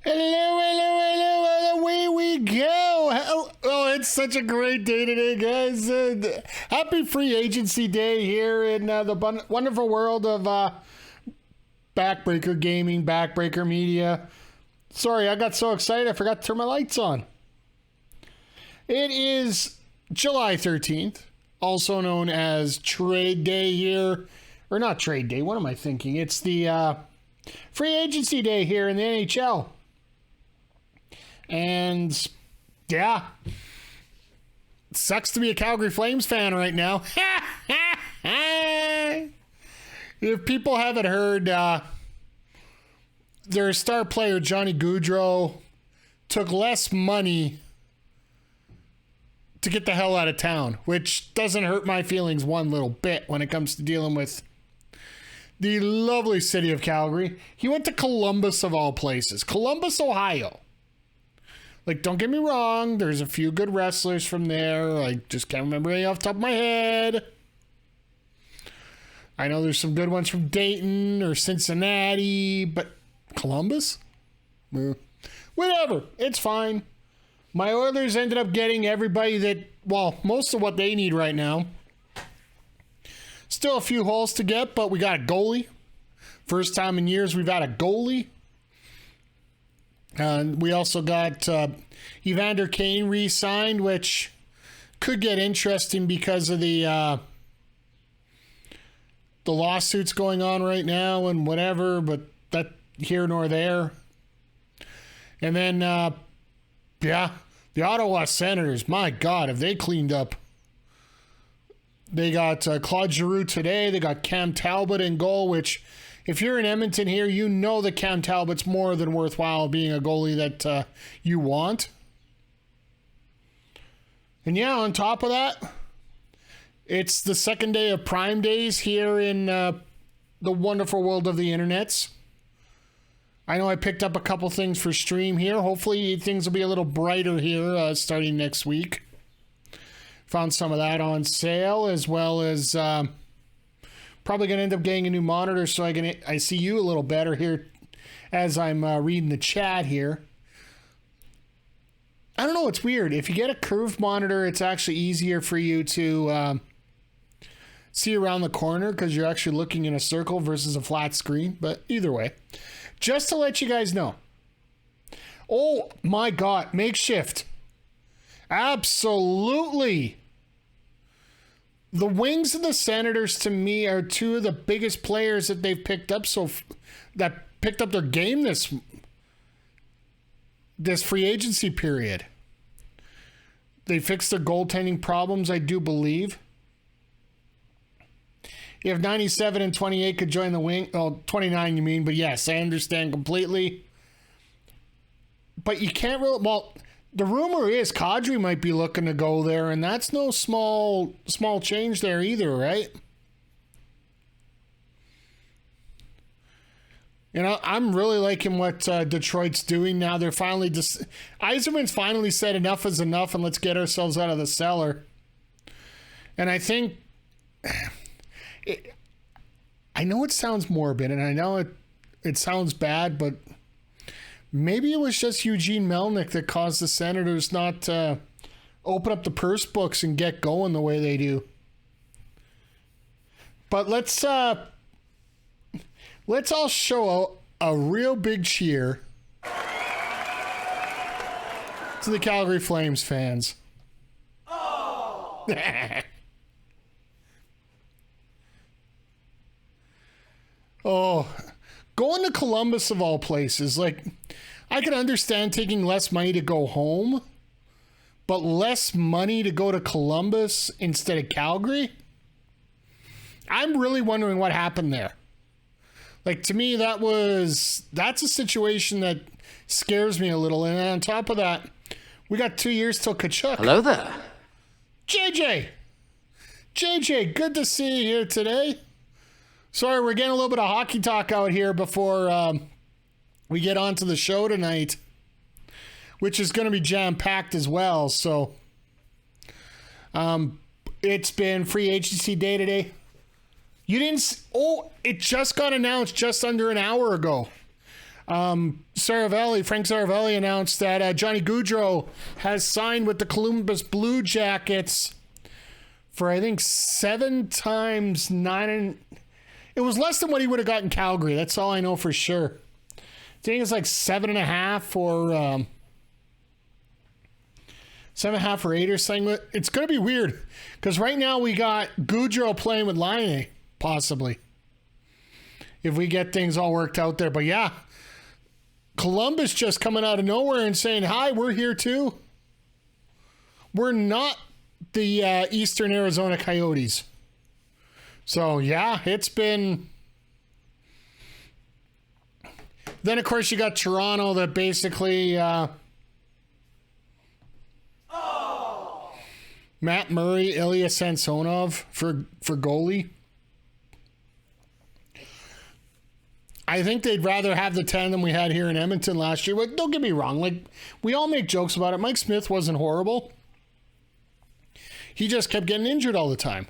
Hello, away we go. Oh, it's such a great day today, guys. Happy free agency day here in the wonderful world of Backbreaker Gaming, Backbreaker Media. Sorry, I got so excited I forgot to turn my lights on. It is July 13th, also known as Trade Day here. Or not Trade Day, what am I thinking? It's the free agency day here in the NHL. And, yeah, it sucks to be a Calgary Flames fan right now. If people haven't heard, their star player, Johnny Gaudreau, took less money to get the hell out of town, which doesn't hurt my feelings one little bit when it comes to dealing with the lovely city of Calgary. He went to Columbus, of all places. Columbus, Ohio. Like, don't get me wrong, there's a few good wrestlers from there. I just can't remember any off the top of my head. I know there's some good ones from Dayton or Cincinnati, but Columbus? Whatever, it's fine. My Oilers ended up getting everybody that, well, most of what they need right now. Still a few holes to get, but we got a goalie. First time in years we've had a goalie. We also got Evander Kane re-signed, which could get interesting because of the lawsuits going on right now and whatever, but that here nor there. And then, the Ottawa Senators, my God, have they cleaned up. They got Claude Giroux today. They got Cam Talbot in goal, which, if you're in Edmonton here, you know that Cam Talbot's more than worthwhile being a goalie that you want. And yeah, on top of that, it's the second day of Prime Days here in the wonderful world of the internets. I know I picked up a couple things for stream here. Hopefully things will be a little brighter here starting next week. Found some of that on sale, as well as probably going to end up getting a new monitor so I see you a little better here as I'm reading the chat here. I don't know, it's weird. If you get a curved monitor, it's actually easier for you to see around the corner because you're actually looking in a circle versus a flat screen. But either way, just to let you guys know. Oh my God, makeshift. Absolutely. The Wings and the Senators, to me, are two of the biggest players that they've picked up that picked up their game this free agency period. They fixed their goaltending problems, I do believe. If 97 and 28 could join the Wing, 29 you mean, but yes, I understand completely. But you can't really, well, the rumor is Kadri might be looking to go there, and that's no small change there either, right? You know, I'm really liking what Detroit's doing now. They're finally just... Yzerman's finally said enough is enough, and let's get ourselves out of the cellar. And I think... I know it sounds morbid, and I know it sounds bad, but... maybe it was just Eugene Melnyk that caused the Senators not to open up the purse books and get going the way they do. But let's all show a real big cheer to the Calgary Flames fans. Oh! Oh, going to Columbus of all places, like... I can understand taking less money to go home, but less money to go to Columbus instead of Calgary? I'm really wondering what happened there. Like, to me, that's a situation that scares me a little. And on top of that, we got 2 years till Kachuk. Hello there. JJ, good to see you here today. Sorry, we're getting a little bit of hockey talk out here before... we get on to the show tonight, which is going to be jam-packed as well. So, it's been free agency day today. You didn't... it just got announced just under an hour ago. Frank Saravelli announced that Johnny Gaudreau has signed with the Columbus Blue Jackets for, I think, 7 times 9. It was less than what he would have got in Calgary. That's all I know for sure. I think it's like 7.5 or 7.5 or 8 or something. It's going to be weird because right now we got Gaudreau playing with Laine, possibly, if we get things all worked out there. But yeah, Columbus just coming out of nowhere and saying, hi, we're here too. We're not the Eastern Arizona Coyotes. So yeah, it's been... Then of course you got Toronto that basically... Matt Murray, Ilya Samsonov for goalie. I think they'd rather have the 10 than we had here in Edmonton last year. Like, don't get me wrong. Like, we all make jokes about it. Mike Smith wasn't horrible. He just kept getting injured all the time.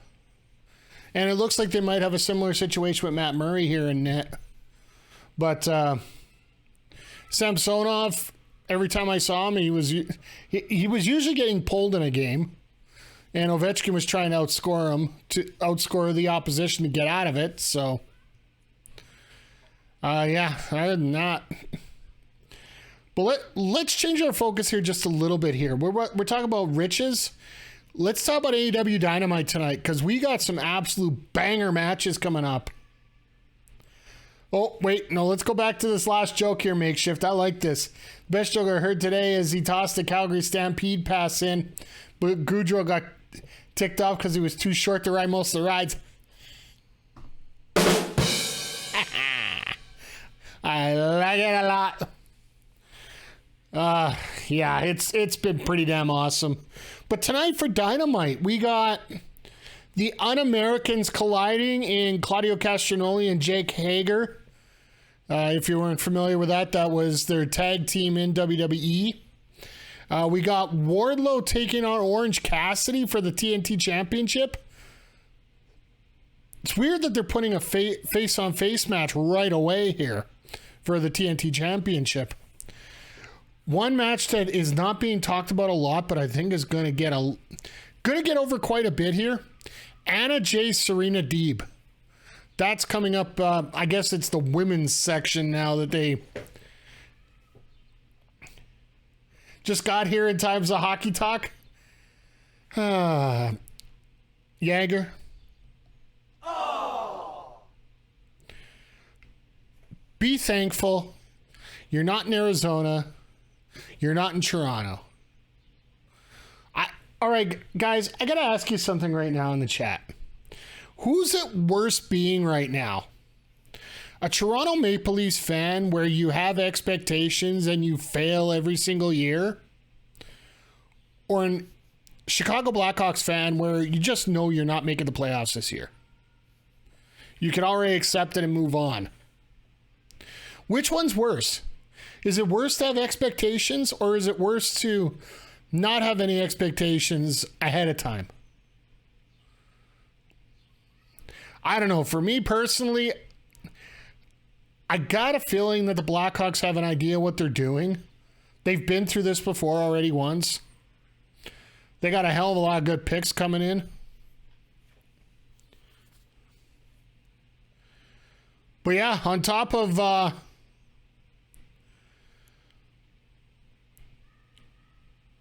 And it looks like they might have a similar situation with Matt Murray here in net. But Samsonov, every time I saw him, he was usually getting pulled in a game. And Ovechkin was trying to outscore the opposition to get out of it. So... yeah, other than that. But let's change our focus here just a little bit here. We're talking about riches. Let's talk about AEW Dynamite tonight because we got some absolute banger matches coming up. Oh, wait, no, let's go back to this last joke here, Makeshift. I like this. Best joke I heard today is he tossed the Calgary Stampede pass in, but Gaudreau got ticked off because he was too short to ride most of the rides. I like it a lot. Yeah, it's been pretty damn awesome. But tonight for Dynamite, we got the UnAmericans colliding in Claudio Castagnoli and Jake Hager. If you weren't familiar with that, that was their tag team in WWE. We got Warlow taking on Orange Cassidy for the TNT Championship. It's weird that they're putting a face-on-face match right away here for the TNT Championship. One match that is not being talked about a lot, but I think is going to get over quite a bit here. Anna Jay Serena Deeb. That's coming up. I guess it's the women's section now that they just got here in times of hockey talk. Jagger. Be thankful you're not in Arizona. You're not in Toronto. All right, guys, I got to ask you something right now in the chat. Who's it worse being right now? A Toronto Maple Leafs fan where you have expectations and you fail every single year? Or a Chicago Blackhawks fan where you just know you're not making the playoffs this year? You can already accept it and move on. Which one's worse? Is it worse to have expectations, or is it worse to not have any expectations ahead of time? I don't know. For me personally, I got a feeling that the Blackhawks have an idea what they're doing. They've been through this before already once. They got a hell of a lot of good picks coming in. But yeah, on top of...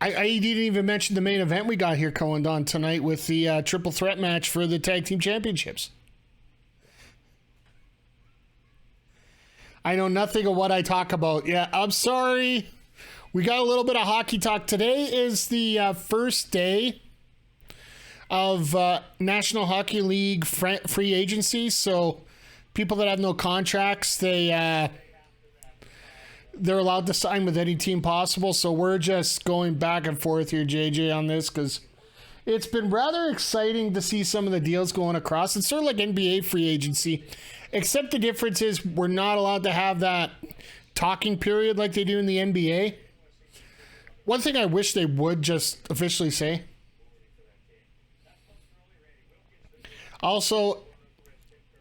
I didn't even mention the main event we got here going on tonight with the triple threat match for the Tag Team Championships. I know nothing of what I talk about. Yeah, I'm sorry. We got a little bit of hockey talk. Today is the first day of National Hockey League free agency. So people that have no contracts, they're allowed to sign with any team possible. So we're just going back and forth here, JJ, on this because it's been rather exciting to see some of the deals going across. It's sort of like NBA free agency, except the difference is we're not allowed to have that talking period like they do in the NBA. One thing I wish they would just officially say. Also,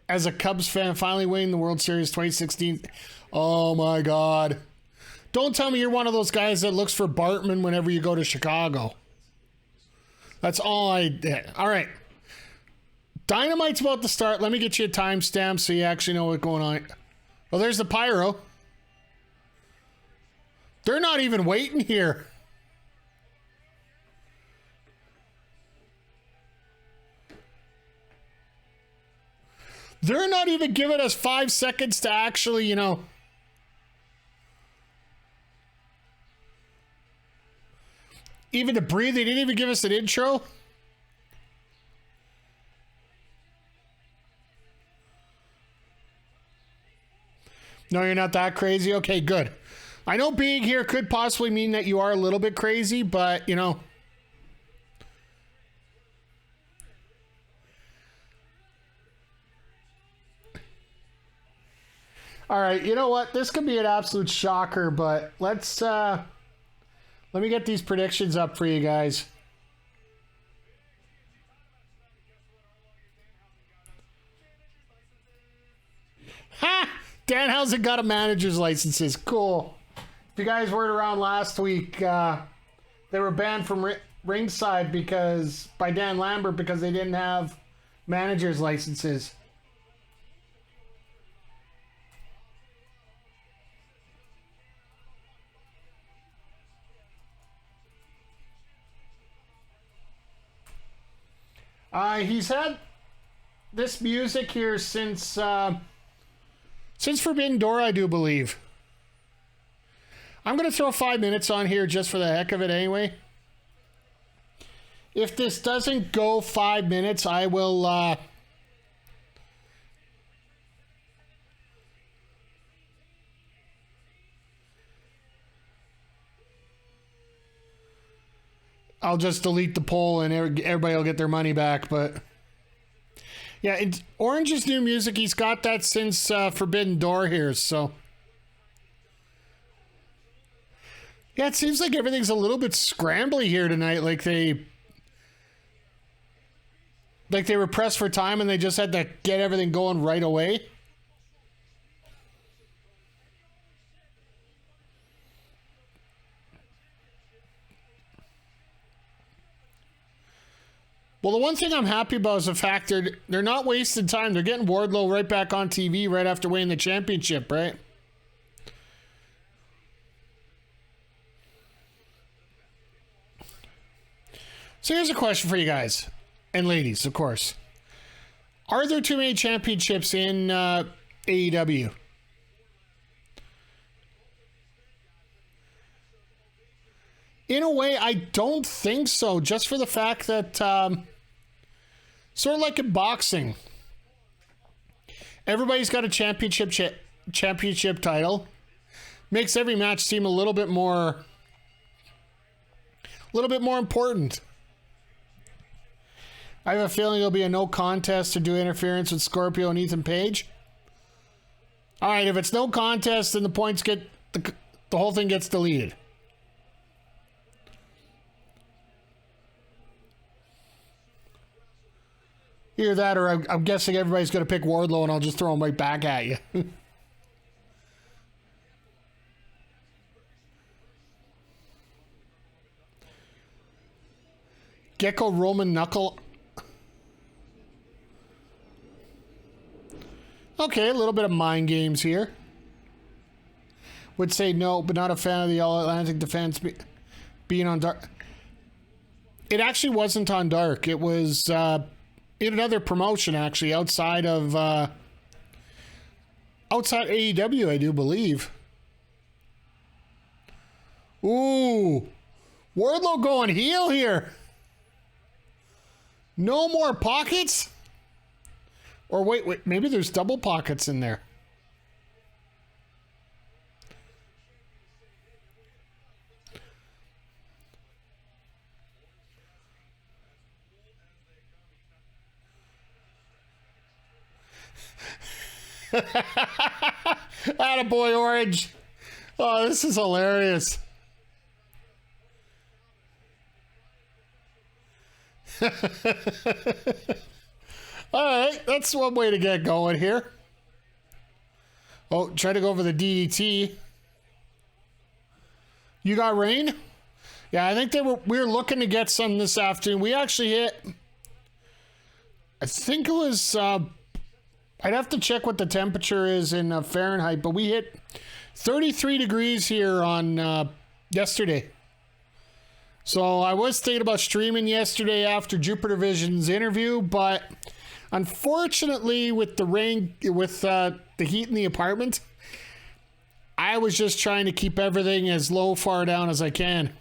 as a Cubs fan, finally winning the World Series 2016. Oh my God. Don't tell me you're one of those guys that looks for Bartman whenever you go to Chicago. That's all I did. All right. Dynamite's about to start. Let me get you a timestamp so you actually know what's going on. Oh, there's the pyro. They're not even waiting here. They're not even giving us 5 seconds to actually, you know. Even to breathe. They didn't even give us an intro. No, you're not that crazy? Okay, good. I know being here could possibly mean that you are a little bit crazy, but, you know. All right, you know what? This could be an absolute shocker, but let's let me get these predictions up for you guys. Ha! Danhausen got a manager's licenses. Cool. If you guys weren't around last week, they were banned from ringside by Dan Lambert because they didn't have manager's licenses. He's had this music here since Forbidden Door, I do believe. I'm going to throw 5 minutes on here just for the heck of it anyway. If this doesn't go 5 minutes, I will... I'll just delete the poll and everybody will get their money back, but... Yeah, it's Orange's new music. He's got that since Forbidden Door here, so... Yeah, it seems like everything's a little bit scrambly here tonight, like they were pressed for time and they just had to get everything going right away. Well, the one thing I'm happy about is the fact they're not wasting time. They're getting Wardlow right back on TV right after winning the championship, right? So here's a question for you guys, and ladies, of course. Are there too many championships in AEW? In a way, I don't think so, just for the fact that, sort of like in boxing, everybody's got a championship title. Makes every match seem a little bit more important. I have a feeling it'll be a no contest to do interference with Scorpio and Ethan Page. All right, if it's no contest, then the points get the whole thing gets deleted. Either that, or I'm guessing everybody's going to pick Wardlow, and I'll just throw him right back at you. Gecko Roman Knuckle. Okay, a little bit of mind games here. Would say no, but not a fan of the All Atlantic Defense being on Dark. It actually wasn't on Dark. It was in another promotion, actually, outside AEW, I do believe. Ooh, Wardlow going heel here. No more pockets? Or wait, maybe there's double pockets in there. Attaboy, Orange. Oh, this is hilarious. All right, that's one way to get going here. Oh, try to go for the DDT. You got rain? Yeah, I think we were looking to get some this afternoon. We actually hit, I think it was, I'd have to check what the temperature is in Fahrenheit, but we hit 33 degrees here on yesterday. So I was thinking about streaming yesterday after Jupiter Vision's interview, but unfortunately with the rain, with the heat in the apartment, I was just trying to keep everything as low, far down as I can.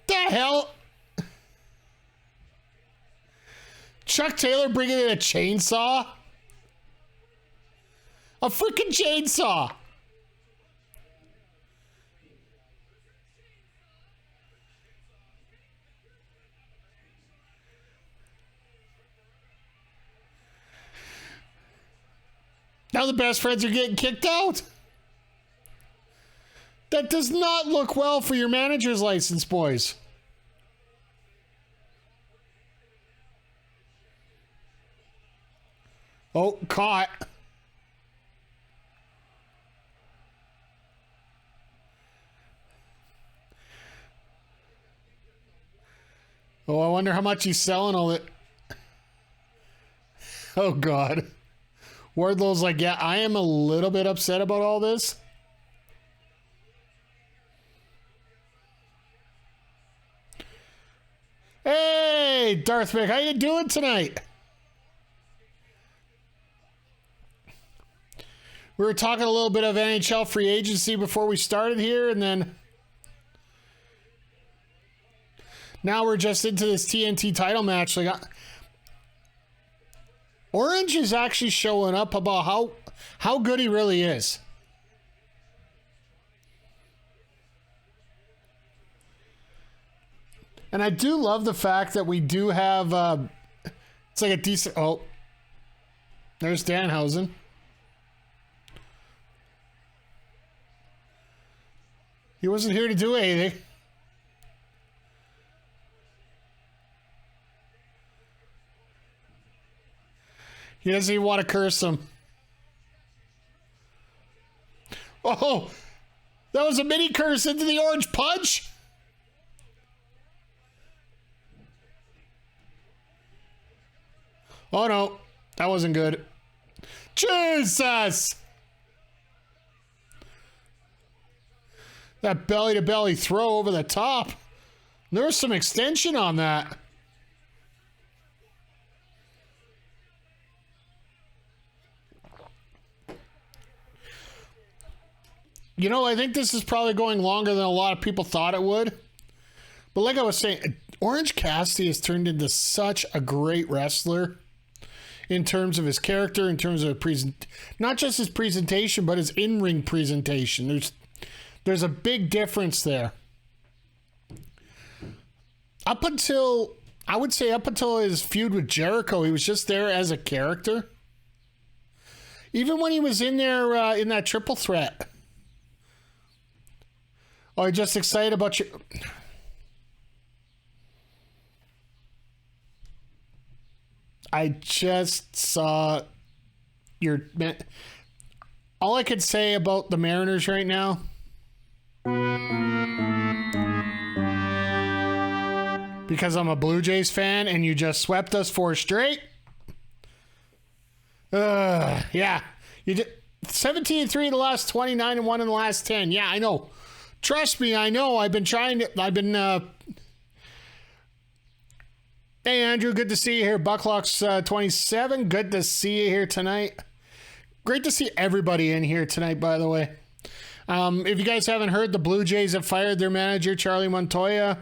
The hell? Chuck Taylor bringing in a chainsaw? A freaking chainsaw! Now the best friends are getting kicked out. That does not look well for your manager's license, boys. Oh, caught. Oh, I wonder how much he's selling all it. Oh, God. Wardlow's like, yeah, I am a little bit upset about all this. Hey, Darth Mick, how you doing tonight? We were talking a little bit of NHL free agency before we started here, and then now we're just into this TNT title match. Like, Orange is actually showing up about how good he really is. And I do love the fact that we do have, it's like a decent, oh, there's Danhausen. He wasn't here to do anything. He doesn't even want to curse him. Oh, that was a mini curse into the orange punch. Oh no, that wasn't good. Jesus! That belly to belly throw over the top. There was some extension on that. You know, I think this is probably going longer than a lot of people thought it would. But like I was saying, Orange Cassidy has turned into such a great wrestler in terms of his character, in terms of not just his presentation, but his in-ring presentation. There's a big difference there. I would say up until his feud with Jericho, he was just there as a character. Even when he was in there in that triple threat. Oh, I'm just excited about you. I just saw your... All I could say about the Mariners right now... Because I'm a Blue Jays fan and you just swept us 4 straight. Yeah. You did 17-3 in the last 29 and 1 in the last 10. Yeah, I know. Trust me, I know. Hey, Andrew, good to see you here. Bucklocks 27, good to see you here tonight. Great to see everybody in here tonight, by the way. If you guys haven't heard, the Blue Jays have fired their manager, Charlie Montoya.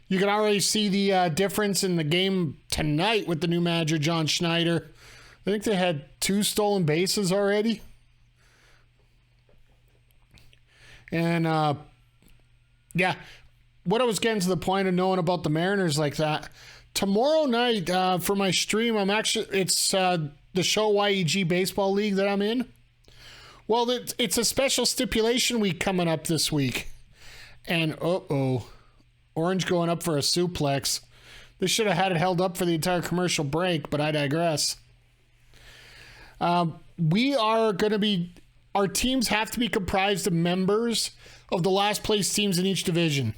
You can already see the difference in the game tonight with the new manager, John Schneider. I think they had 2 stolen bases already. And, yeah, what I was getting to the point of knowing about the Mariners like that, tomorrow night for my stream, it's the show YEG Baseball League that I'm in. Well, it's a special stipulation week coming up this week. And, Orange going up for a suplex. They should have had it held up for the entire commercial break, but I digress. We are going to be... Our teams have to be comprised of members of the last place teams in each division.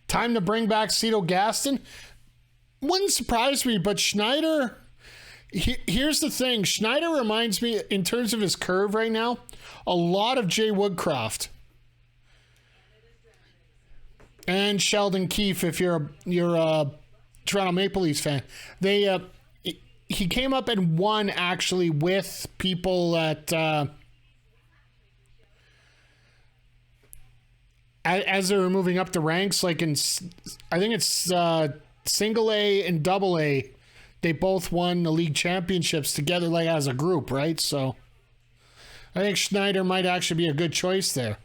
Time to bring back Cito Gaston. Wouldn't surprise me, but Schneider... Here's the thing. Schneider reminds me, in terms of his curve right now, a lot of Jay Woodcroft. And Sheldon Keefe, if you're a Toronto Maple Leafs fan. He came up and won, actually, with people at... as they were moving up the ranks, like in... I think it's single A and double A. They both won the league championships together, like as a group, right? So I think Schneider might actually be a good choice there.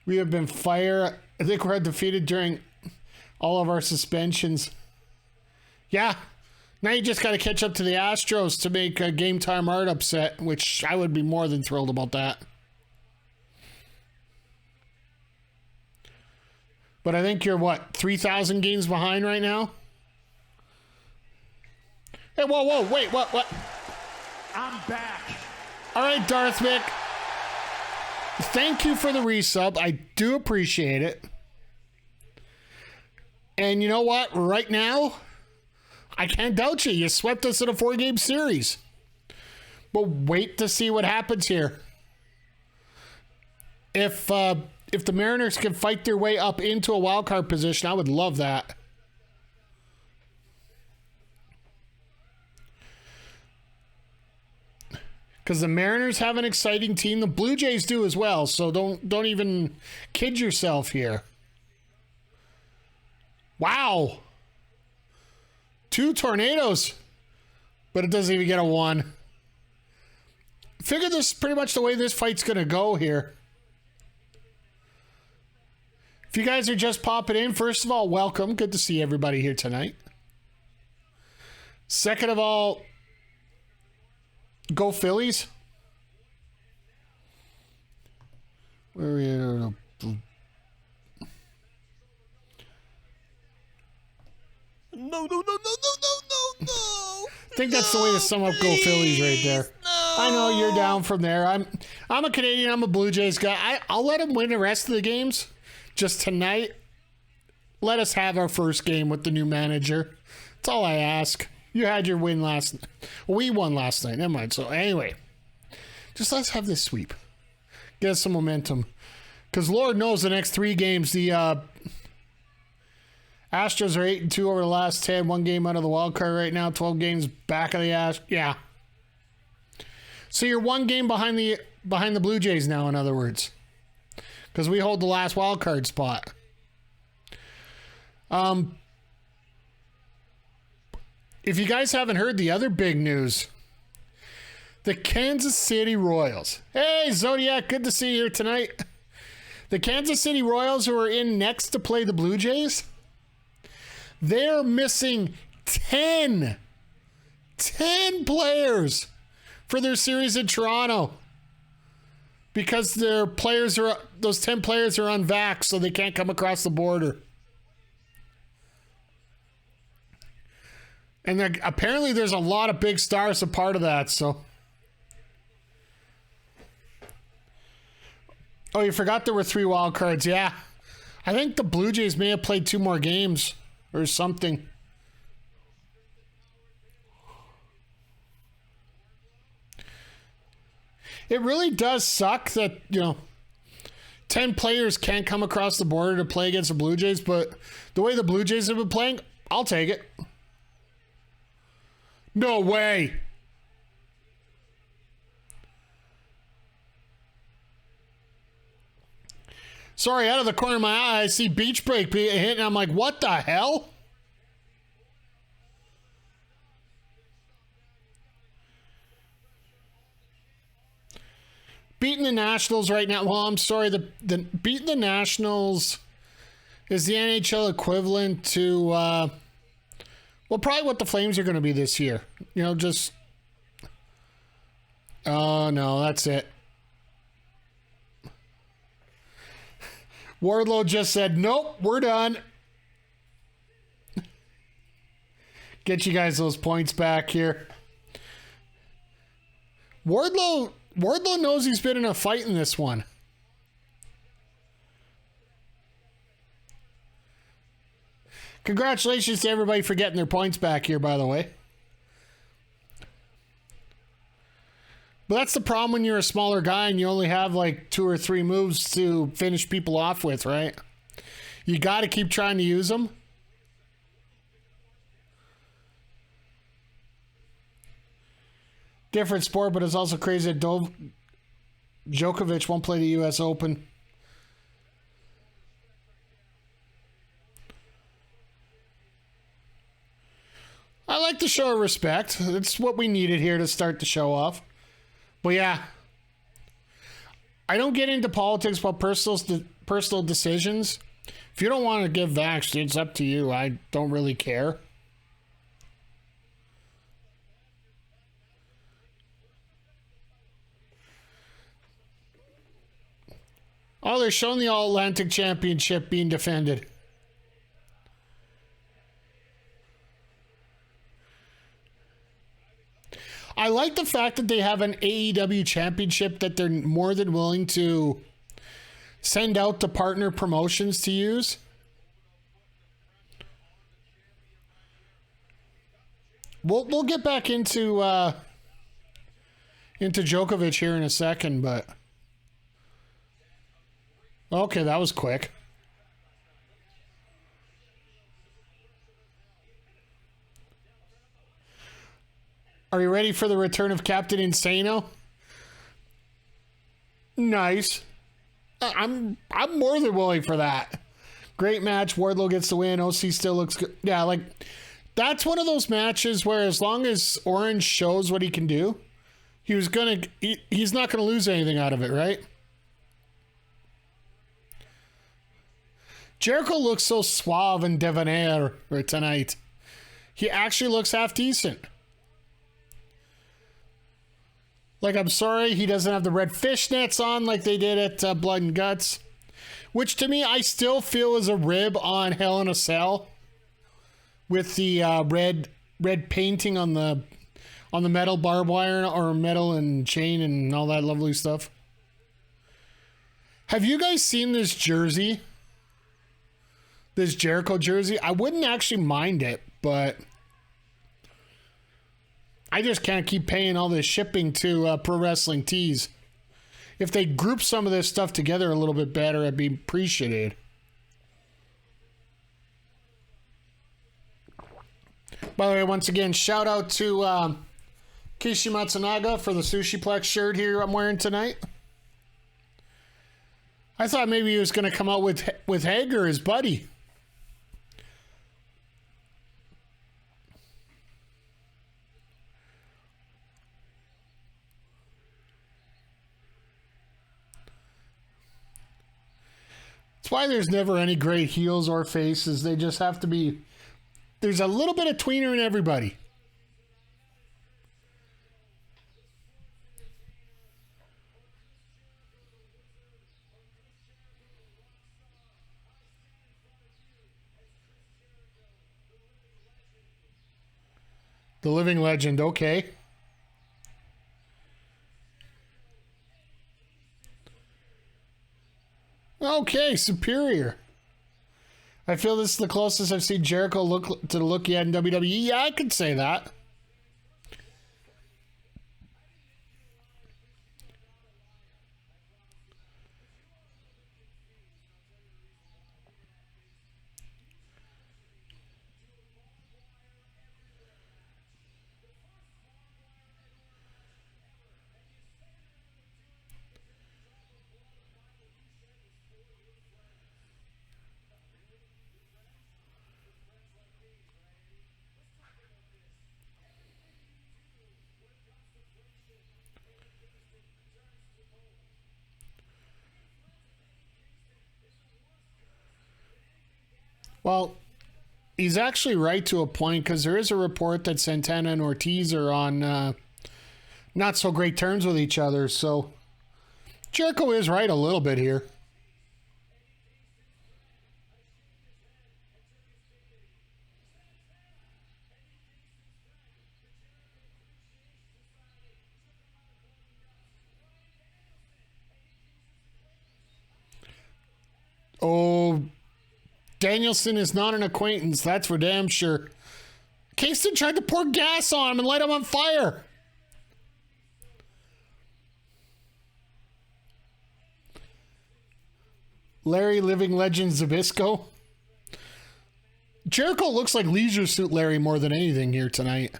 We have been fired. I think we're undefeated during all of our suspensions. Yeah. Now you just got to catch up to the Astros to make a game time art upset, which I would be more than thrilled about that. But I think you're, what, 3,000 games behind right now? Hey, whoa, wait, what? I'm back. All right, Darth Mick. Thank you for the resub. I do appreciate it. And you know what? Right now, I can't doubt you. You swept us in a 4-game series. But wait to see what happens here. If the Mariners can fight their way up into a wild card position, I would love that. Because the Mariners have an exciting team. The Blue Jays do as well. So don't even kid yourself here. Wow. 2 tornadoes. But it doesn't even get a 1. Figure this is pretty much the way this fight's going to go here. If you guys are just popping in, first of all, welcome. Good to see everybody here tonight. Second of all, go Phillies. Where are we at? No. I think that's the way to sum up Go Phillies right there. No. I know you're down from there. I'm a Canadian. I'm a Blue Jays guy. I'll let them win the rest of the games. Just tonight, let us have our first game with the new manager. That's all I ask. You had your win last night. We won last night. Never mind. So anyway, just let's have this sweep. Get us some momentum. Because Lord knows the next 3 games, the Astros are 8-2 over the last 10. 1 game out of the wild card right now. 12 games back of the Astros. Yeah. So you're 1 game behind the Blue Jays now, in other words. Because we hold the last wild card spot. If you guys haven't heard the other big news, the Kansas City Royals. Hey, Zodiac, good to see you here tonight. The Kansas City Royals, who are in next to play the Blue Jays, they're missing 10 players for their series in Toronto. Because those 10 players are unvaxxed, so they can't come across the border. And apparently there's a lot of big stars a part of that, so. Oh, you forgot there were 3 wild cards. Yeah. I think the Blue Jays may have played 2 more games or something. It really does suck that, 10 players can't come across the border to play against the Blue Jays, but the way the Blue Jays have been playing, I'll take it. No way. Sorry, out of the corner of my eye, I see Beach Break hit, and I'm like, what the hell? Beating the Nationals right now. Well, I'm sorry. The beating the Nationals is the NHL equivalent to, well, probably what the Flames are going to be this year. Just. Oh, no, that's it. Wardlow just said, nope, we're done. Get you guys those points back here. Wardlow knows he's been in a fight in this one. Congratulations to everybody for getting their points back here, by the way. But that's the problem when you're a smaller guy and you only have like 2 or 3 moves to finish people off with, right? You got to keep trying to use them. Different sport, but it's also crazy that Djokovic won't play the U.S. Open. I like to show respect. It's what we needed here to start the show off. But yeah, I don't get into politics about personal decisions. If you don't want to give vax, it's up to you. I don't really care. Oh, they're showing the All-Atlantic Championship being defended. I like the fact that they have an AEW Championship that they're more than willing to send out to partner promotions to use. We'll get back into Djokovic here in a second, but okay, that was quick. Are you ready for the return of Captain Insano? Nice. I'm more than willing for that. Great match. Wardlow gets the win. OC still looks good. Yeah, like that's one of those matches where as long as Orange shows what he can do, he's not gonna lose anything out of it, right? Jericho looks so suave and debonair tonight. He actually looks half decent. Like, I'm sorry he doesn't have the red fishnets on like they did at Blood and Guts. Which, to me, I still feel is a rib on Hell in a Cell. With the red painting on the metal barbed wire or metal and chain and all that lovely stuff. Have you guys seen this jersey? This Jericho jersey? I wouldn't actually mind it, but I just can't keep paying all this shipping to Pro Wrestling Tees. If they group some of this stuff together a little bit better, I'd be appreciated. By the way, once again, shout out to Kishi Matsunaga for the Sushiplex shirt here I'm wearing tonight. I thought maybe he was going to come out with Hager, his buddy. That's why there's never any great heels or faces. They just have to be... There's a little bit of tweener in everybody. The living legend, okay. Okay, superior. I feel this is the closest I've seen Jericho look to the look he had in WWE. Yeah, I could say that. Well, he's actually right to a point because there is a report that Santana and Ortiz are on not so great terms with each other. So Jericho is right a little bit here. Danielson is not an acquaintance, that's for damn sure. Kingston tried to pour gas on him and light him on fire. Larry Living Legend Zbyszko. Jericho looks like Leisure Suit Larry more than anything here tonight.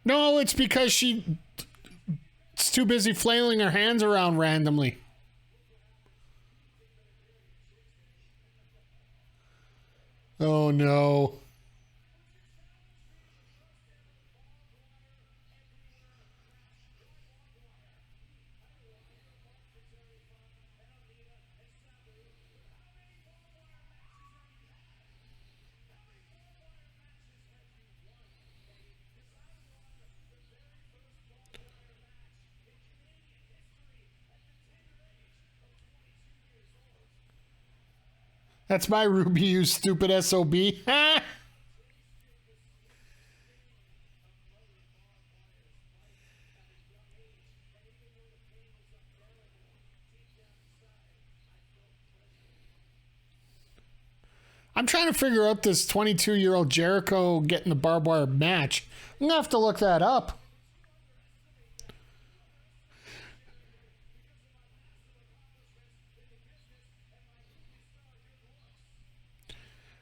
No, it's because she's too busy flailing her hands around randomly. Oh no. That's my Ruby, you stupid SOB. I'm trying to figure out this 22-year-old Jericho getting the barbed wire match. I'm going to have to look that up.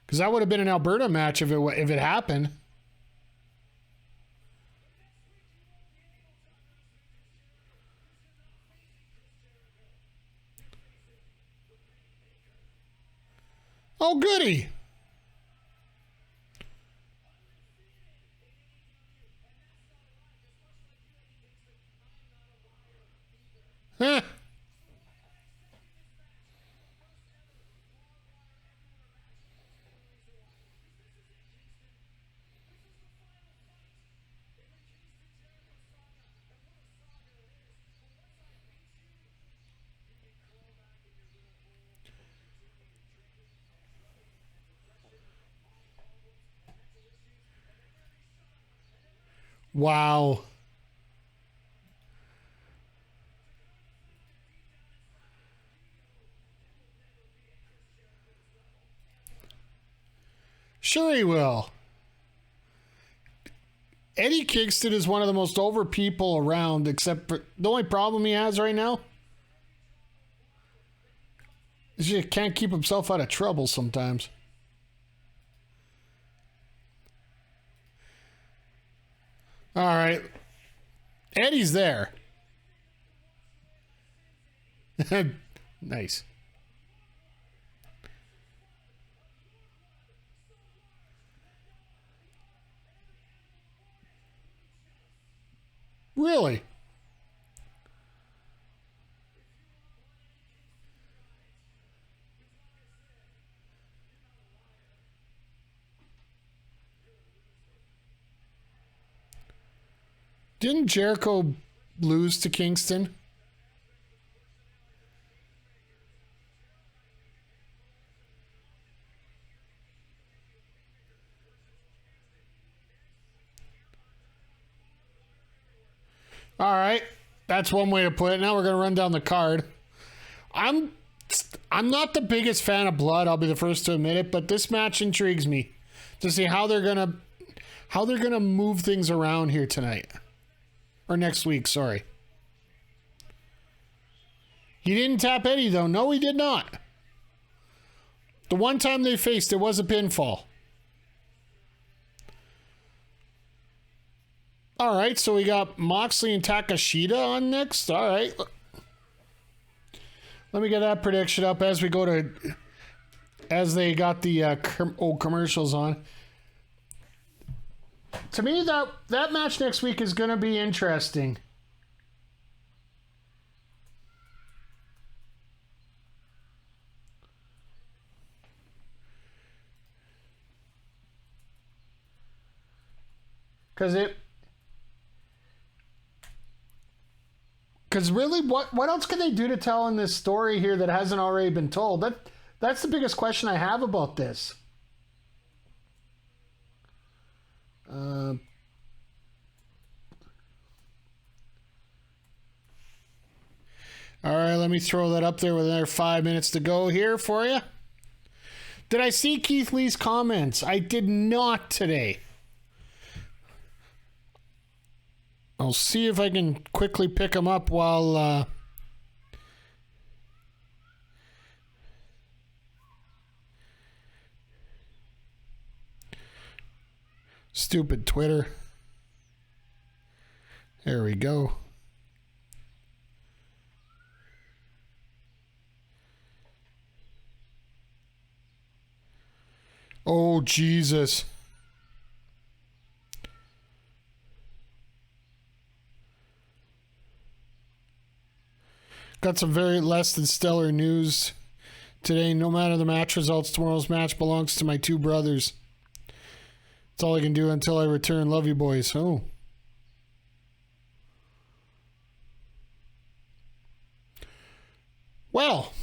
Because that would have been an Alberta match if it happened. Oh, goody. Huh. Wow. Sure he will. Eddie Kingston is one of the most over people around, except for the only problem he has right now is he can't keep himself out of trouble sometimes. All right. Eddie's there. Nice. Really? Didn't Jericho lose to Kingston? All right. That's one way to put it. Now we're going to run down the card. I'm not the biggest fan of blood, I'll be the first to admit it, but this match intrigues me to see how they're going to move things around here tonight. Or next week, sorry. He didn't tap Eddie, though. No, he did not. The one time they faced, it was a pinfall. All right, so we got Moxley and Takashita on next. All right. Let me get that prediction up as we go to... As they got the old commercials on. To me, that match next week is going to be interesting. Because really, what else can they do to tell in this story here that hasn't already been told? That's the biggest question I have about this. let me throw that up there with another 5 minutes to go here for you. Did I see Keith Lee's comments? I did not today. I'll see if I can quickly pick them up while... Stupid Twitter. There we go. Oh, Jesus. Got some very less than stellar news today. No matter the match results, tomorrow's match belongs to my two brothers. That's all I can do until I return. Love you, boys. Oh. Well,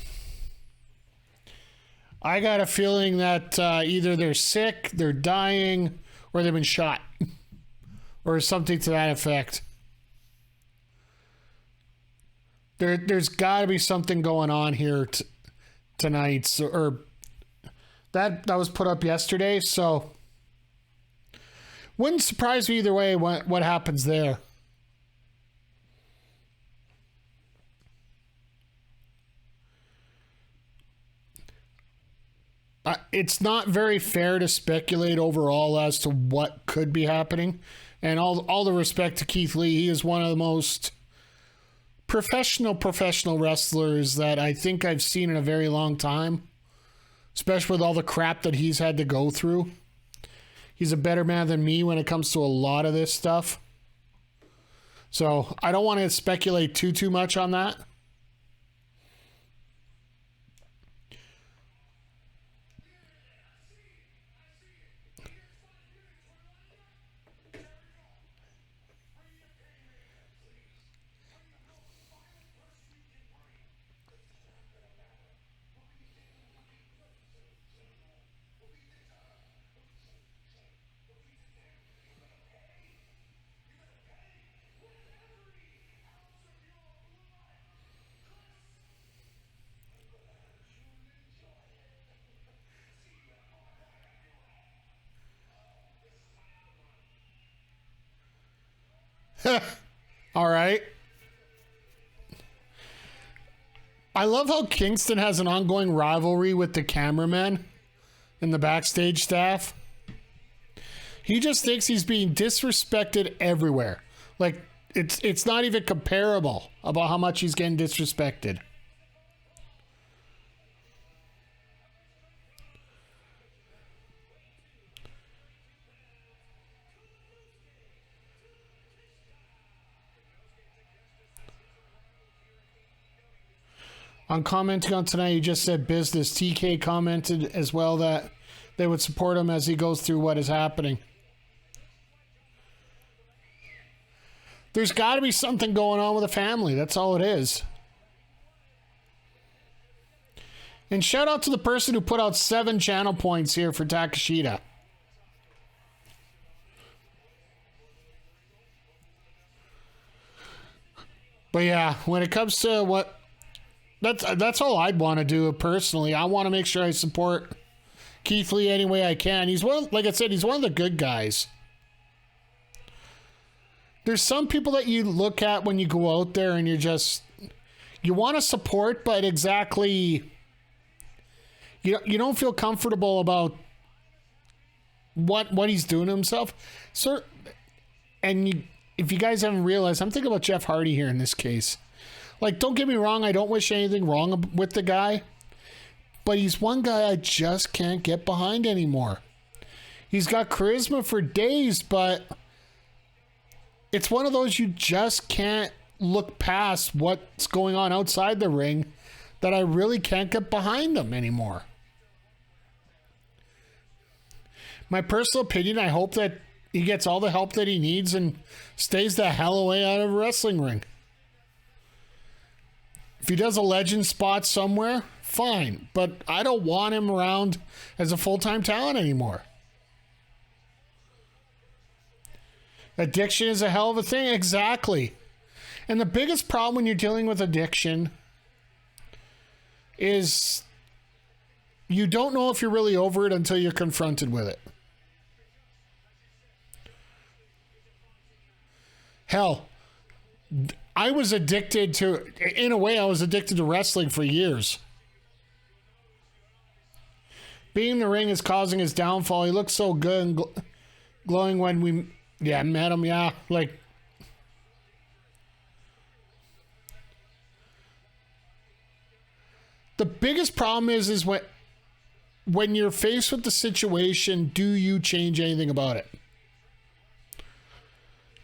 I got a feeling that either they're sick, they're dying, or they've been shot. Or something to that effect. There's got to be something going on here tonight. So, or that was put up yesterday, so... Wouldn't surprise me either way what happens there. It's not very fair to speculate overall as to what could be happening. And all the respect to Keith Lee, he is one of the most professional wrestlers that I think I've seen in a very long time. Especially with all the crap that he's had to go through. He's a better man than me when it comes to a lot of this stuff. So I don't want to speculate too much on that. All right. I love how Kingston has an ongoing rivalry with the cameramen and the backstage staff. He just thinks he's being disrespected everywhere. Like, it's not even comparable about how much he's getting disrespected. On commenting on tonight, you just said business. TK commented as well that they would support him as he goes through what is happening. There's got to be something going on with the family. That's all it is. And shout out to the person who put out 7 channel points here for Takashita. But yeah, when it comes to what... That's all I'd want to do personally. I want to make sure I support Keith Lee any way I can. He's like I said, he's one of the good guys. There's some people that you look at when you go out there and you want to support, but exactly you don't feel comfortable about what he's doing to himself. So, and if you guys haven't realized, I'm thinking about Jeff Hardy here in this case. Like, don't get me wrong, I don't wish anything wrong with the guy, but he's one guy I just can't get behind anymore. He's got charisma for days, but it's one of those you just can't look past what's going on outside the ring that I really can't get behind him anymore. My personal opinion, I hope that he gets all the help that he needs and stays the hell away out of a wrestling ring. If he does a legend spot somewhere, fine. But I don't want him around as a full-time talent anymore. Addiction is a hell of a thing. Exactly. And the biggest problem when you're dealing with addiction is you don't know if you're really over it until you're confronted with it. Hell, I was addicted to, in a way, I was addicted to wrestling for years. Being in the ring is causing his downfall. He looks so good and glowing when we, met him. Yeah, like, the biggest problem is when you're faced with the situation, do you change anything about it?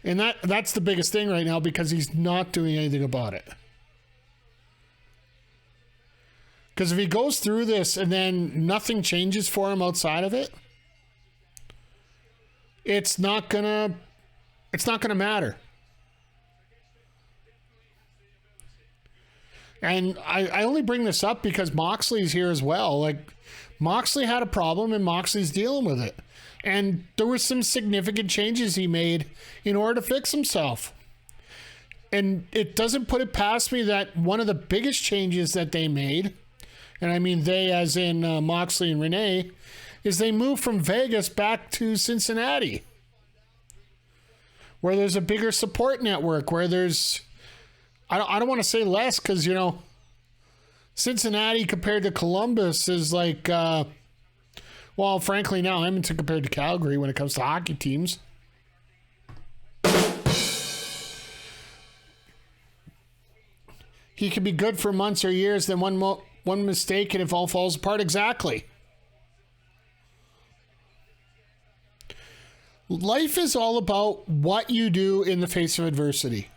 And that's the biggest thing right now, because he's not doing anything about it. Because if he goes through this and then nothing changes for him outside of it, it's not gonna matter. And I only bring this up because Moxley's here as well. Like, Moxley had a problem and Moxley's dealing with it. And there were some significant changes he made in order to fix himself. And it doesn't put it past me that one of the biggest changes that they made, and I mean they as in Moxley and Renee, is they moved from Vegas back to Cincinnati, where there's a bigger support network, where there's, I don't want to say less, because, Cincinnati compared to Columbus is like, well, frankly, now Edmonton compared to Calgary when it comes to hockey teams. He could be good for months or years, then one mistake and it all falls apart. Exactly. Life is all about what you do in the face of adversity.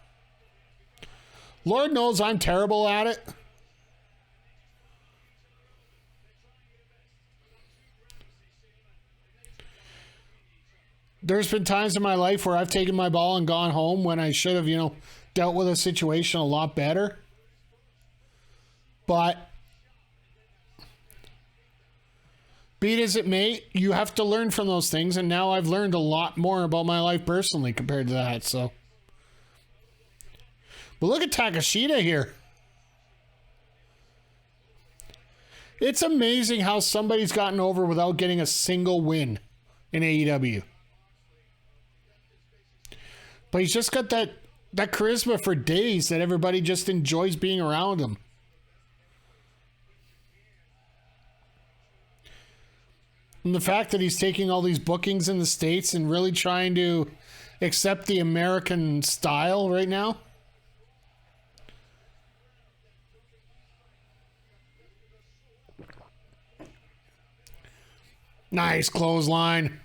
Lord knows I'm terrible at it. There's been times in my life where I've taken my ball and gone home when I should have, dealt with a situation a lot better. But be it as it may, you have to learn from those things. And now I've learned a lot more about my life personally compared to that. So, but look at Takashita here. It's amazing how somebody's gotten over without getting a single win in AEW. But he's just got that charisma for days that everybody just enjoys being around him. And the fact that he's taking all these bookings in the States and really trying to accept the American style right now. Nice clothesline.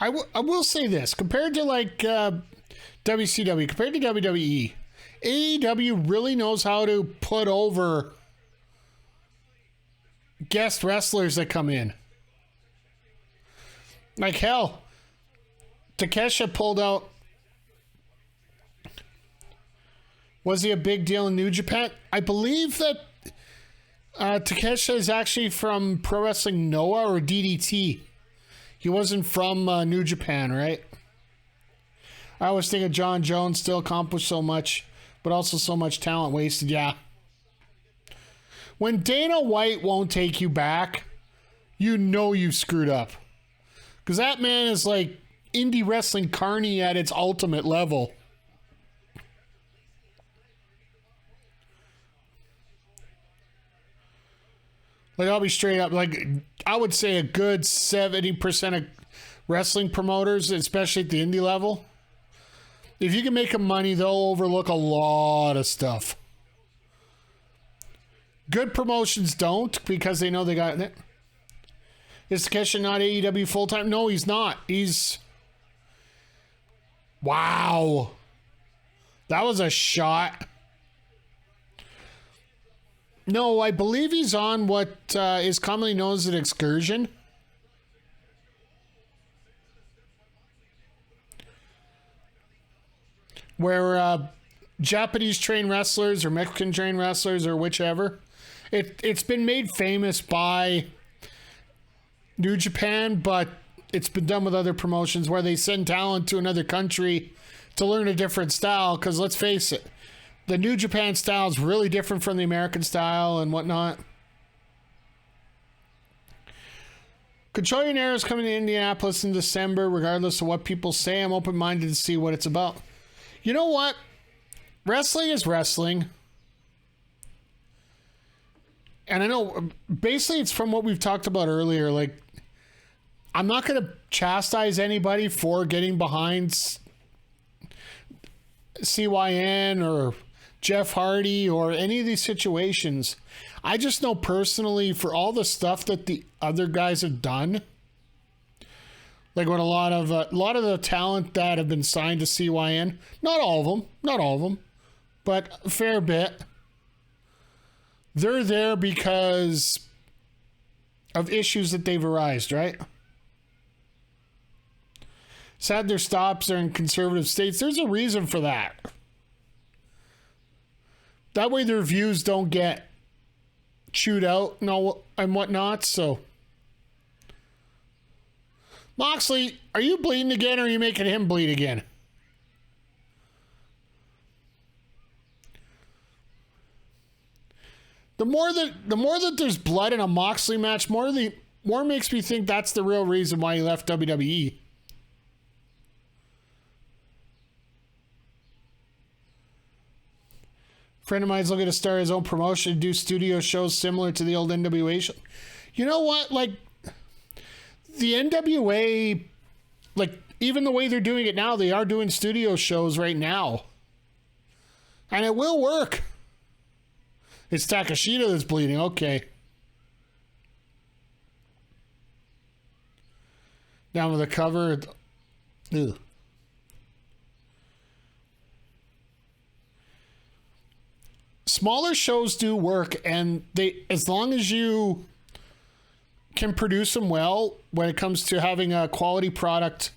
I will say this, compared to like WCW, compared to WWE, AEW really knows how to put over guest wrestlers that come in. Like hell, Takeshita pulled out. Was he a big deal in New Japan? I believe that Takeshita is actually from Pro Wrestling Noah or DDT. He wasn't from New Japan, right? I always think of John Jones, still accomplished so much, but also so much talent wasted. Yeah. When Dana White won't take you back, you know you screwed up. Because that man is like indie wrestling carny at its ultimate level. Like, I'll be straight up. Like, I would say a good 70% of wrestling promoters, especially at the indie level, if you can make them money, they'll overlook a lot of stuff. Good promotions don't, because they know they got it. Is Takeshita not AEW full-time? No, he's not. He's... Wow. That was a shot. No, I believe he's on what is commonly known as an excursion. Where Japanese trained wrestlers or Mexican trained wrestlers or whichever, it's been made famous by New Japan, but it's been done with other promotions where they send talent to another country to learn a different style. Because let's face it, the New Japan style is really different from the American style and whatnot. Control Your Narrows coming to Indianapolis in December. Regardless of what people say, I'm open-minded to see what it's about. You know what? Wrestling is wrestling. And I know, basically, it's from what we've talked about earlier. Like, I'm not going to chastise anybody for getting behind CYN or Jeff Hardy or any of these situations. I just know personally, for all the stuff that the other guys have done, like when a lot of the talent that have been signed to CYN, not all of them, but a fair bit, they're there because of issues that they've arisen, right? Sad their stops are in conservative states. There's a reason for that. That way their views don't get chewed out and whatnot. So, Moxley, are you bleeding again, or are you making him bleed again? The more that there's blood in a Moxley match, more makes me think that's the real reason why he left WWE. Friend of mine's looking to start his own promotion, do studio shows similar to the old NWA show. You know what? Like, the NWA, like, even the way they're doing it now, they are doing studio shows right now. And it will work. It's Takashita that's bleeding. Okay. Down with the cover. Ugh. Smaller shows do work, and as long as you can produce them well when it comes to having a quality product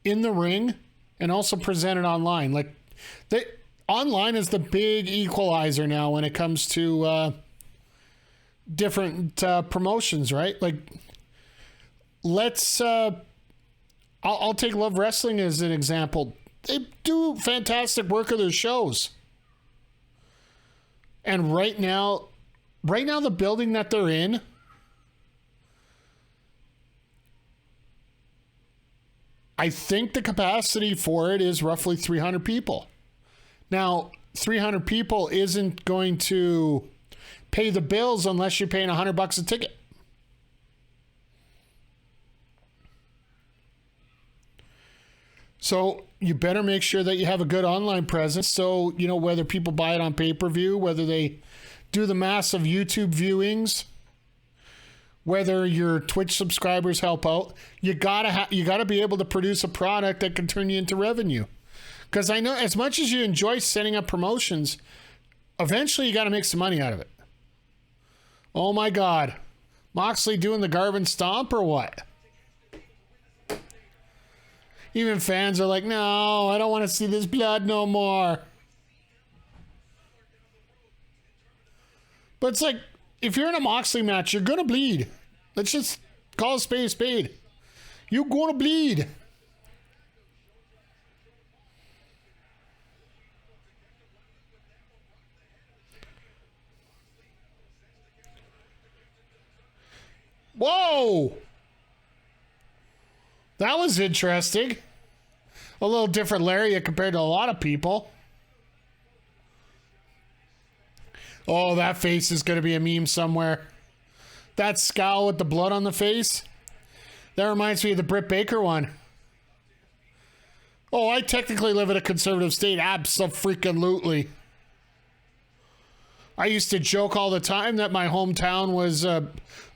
in the ring and also present it online. Like, online is the big equalizer now when it comes to different promotions, right? Like, I'll take Love Wrestling as an example. They do fantastic work of their shows. And right now the building that they're in, I think the capacity for it is roughly 300 people. Now, 300 people isn't going to pay the bills unless you're paying $100 a ticket. So you better make sure that you have a good online presence. So, you know, whether people buy it on pay-per-view, whether they do the massive YouTube viewings, whether your Twitch subscribers help out, you gotta be able to produce a product that can turn you into revenue. Because I know as much as you enjoy setting up promotions, eventually you got to make some money out of it. Oh my God. Moxley doing the Garvin Stomp or what? Even fans are like, no, I don't want to see this blood no more. But it's like, if you're in a Moxley match, you're going to bleed. Let's just call a spade a spade. You're going to bleed. Whoa! That was interesting. A little different lariat compared to a lot of people. Oh, that face is going to be a meme somewhere. That scowl with the blood on the face. That reminds me of the Britt Baker one. Oh, I technically live in a conservative state. Abso-freaking-lutely. I used to joke all the time that my hometown was a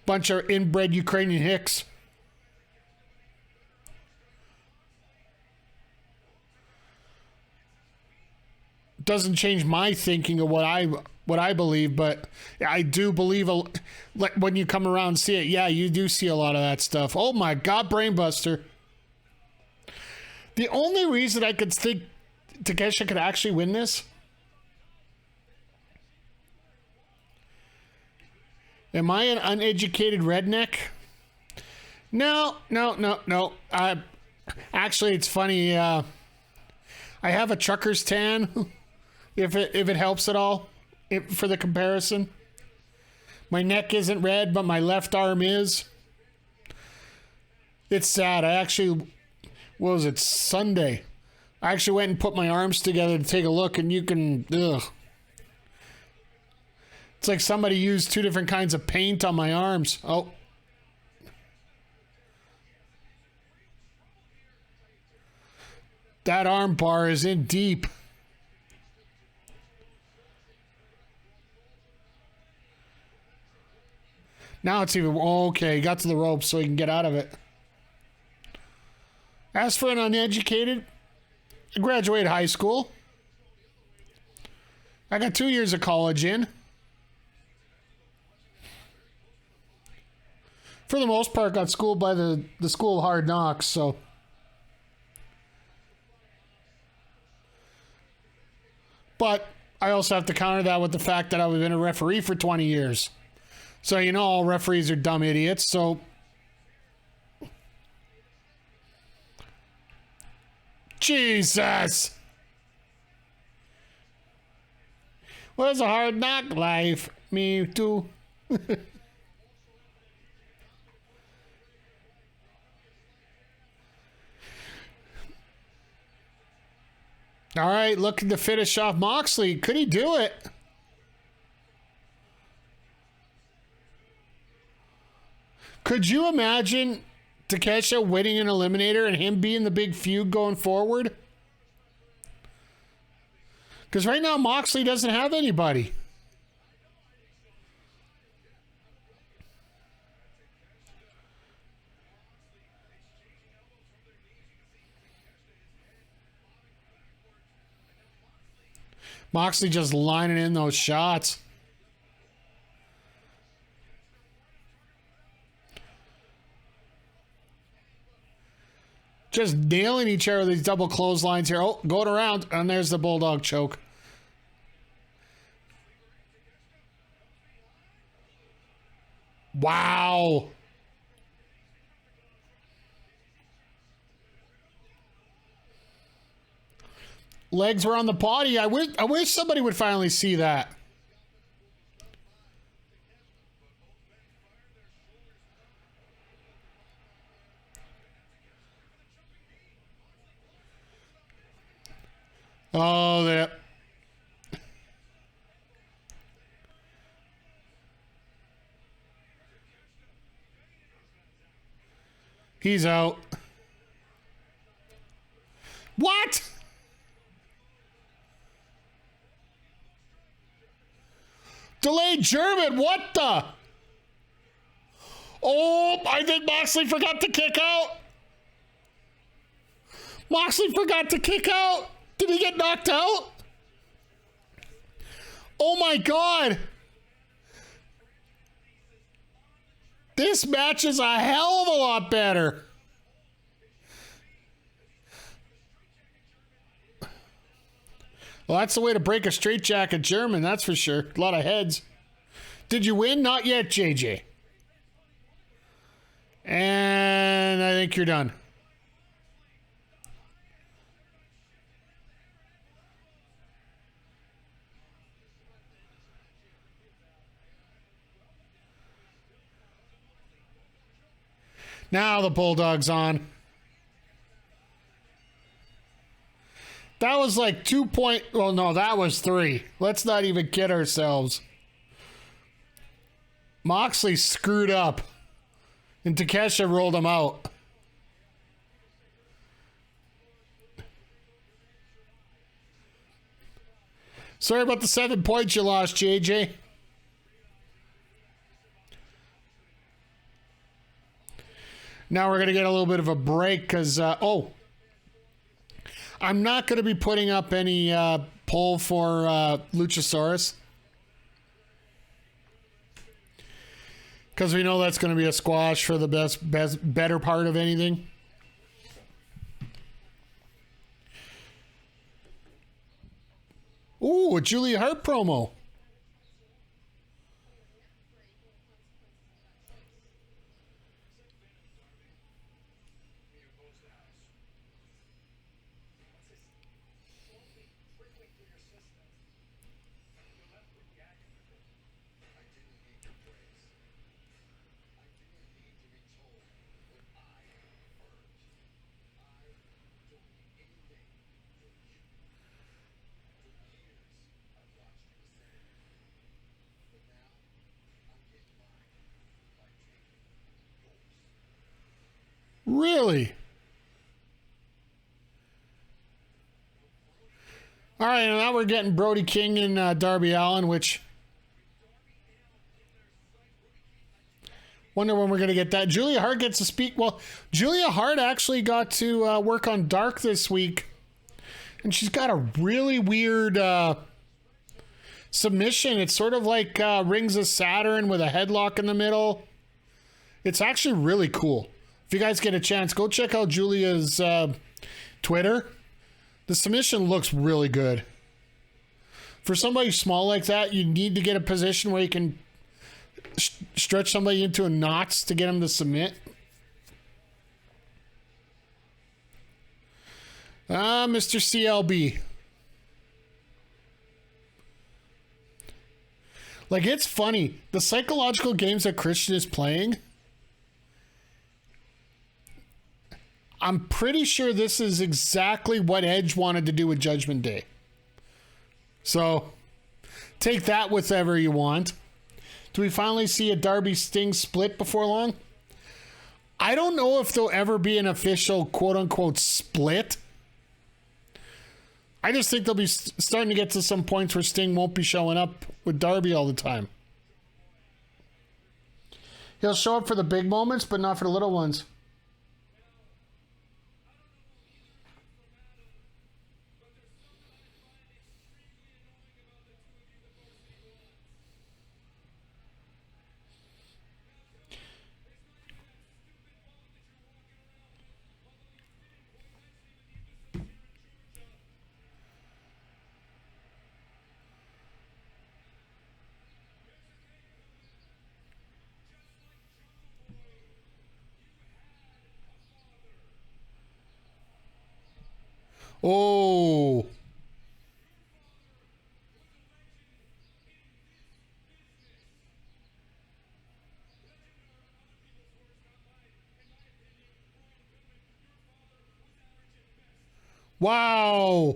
bunch of inbred Ukrainian hicks. Doesn't change my thinking of what I believe, but I do believe like when you come around and see it, yeah, you do see a lot of that stuff. Oh my God, Brainbuster. The only reason I could think Takeshita could actually win this, am I an uneducated redneck? No. Actually, it's funny. I have a trucker's tan, if it helps at all, for the comparison. My neck isn't red, but my left arm is. It's sad. I actually, what was it, Sunday? I actually went and put my arms together to take a look, and you can, ugh. It's like somebody used two different kinds of paint on my arms. Oh. That arm bar is in deep. Now it's even, okay, he got to the rope so he can get out of it. As for an uneducated, I graduated high school. I got 2 years of college in. For the most part, got schooled by the School of Hard Knocks, so. But I also have to counter that with the fact that I've been a referee for 20 years. So, you know, all referees are dumb idiots, so. Jesus! Well, it's a hard knock life. Me too. All right, looking to finish off Moxley. Could he do it? Could you imagine Takeshita winning an eliminator and him being the big feud going forward? Because right now Moxley doesn't have anybody. Moxley just lining in those shots. Just nailing each other with these double clotheslines here. Oh, going around. And there's the Bulldog choke. Wow. Legs were on the body. I wish somebody would finally see that. Oh, that. He's out. What? Delayed German, what the? Oh, I think Moxley forgot to kick out. Moxley forgot to kick out. Did he get knocked out? Oh my God. This match is a hell of a lot better. Well, that's the way to break a straitjacket German, that's for sure. A lot of heads. Did you win? Not yet, JJ. And I think you're done. Now the Bulldog's on. That was like 2 point. Well, no, that was 3. Let's not even kid ourselves. Moxley screwed up. And Takeshita rolled him out. Sorry about the 7 points you lost, JJ. Now we're going to get a little bit of a break because, I'm not going to be putting up any poll for Luchasaurus. Because we know that's going to be a squash for the better part of anything. Ooh, a Julia Hart promo. Really? All right, now we're getting Brody King and Darby Allin, which... Wonder when we're going to get that. Julia Hart gets to speak. Well, Julia Hart actually got to work on Dark this week. And she's got a really weird submission. It's sort of like Rings of Saturn with a headlock in the middle. It's actually really cool. If you guys get a chance, go check out Julia's Twitter. The submission looks really good. For somebody small like that, you need to get a position where you can stretch somebody into a knots to get them to submit. Mr. CLB. Like, it's funny. The psychological games that Christian is playing, I'm pretty sure this is exactly what Edge wanted to do with Judgment Day. So, take that with whatever you want. Do we finally see a Darby Sting split before long? I don't know if there'll ever be an official quote-unquote split. I just think they'll be starting to get to some points where Sting won't be showing up with Darby all the time. He'll show up for the big moments, but not for the little ones. Oh. Wow.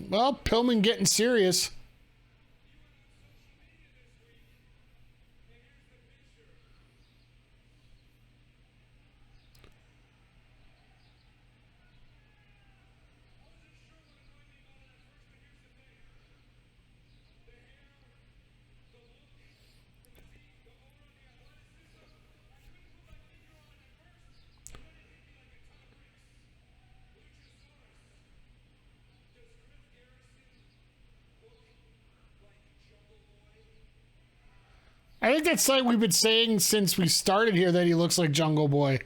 Well, Pillman getting serious. I think that's like we've been saying since we started here, that he looks like Jungle Boy.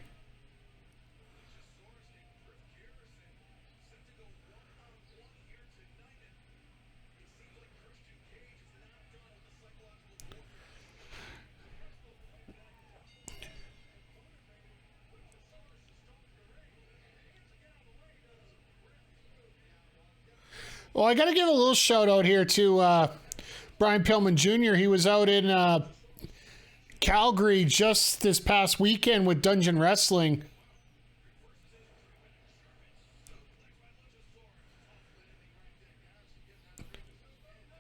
Well, I got to give a little shout out here to Brian Pillman Jr. He was out in Calgary just this past weekend with Dungeon Wrestling.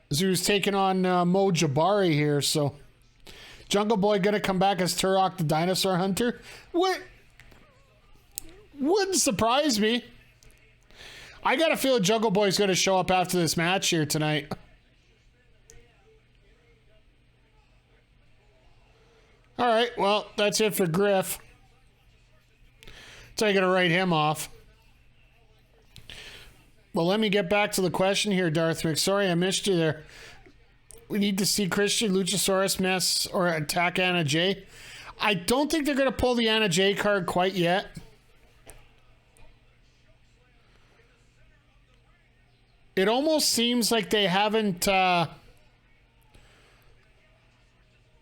As he was taking on Mo Jabari here, so Jungle Boy gonna come back as Turok the Dinosaur Hunter? What? Wouldn't surprise me. I got a feeling Jungle Boy's gonna show up after this match here tonight. All right, well, that's it for Griff. So I'm going to write him off. Well, let me get back to the question here, Darth Mick. Sorry, I missed you there. We need to see Christian Luchasaurus mess or attack Anna Jay. I don't think they're going to pull the Anna Jay card quite yet. It almost seems like they haven't...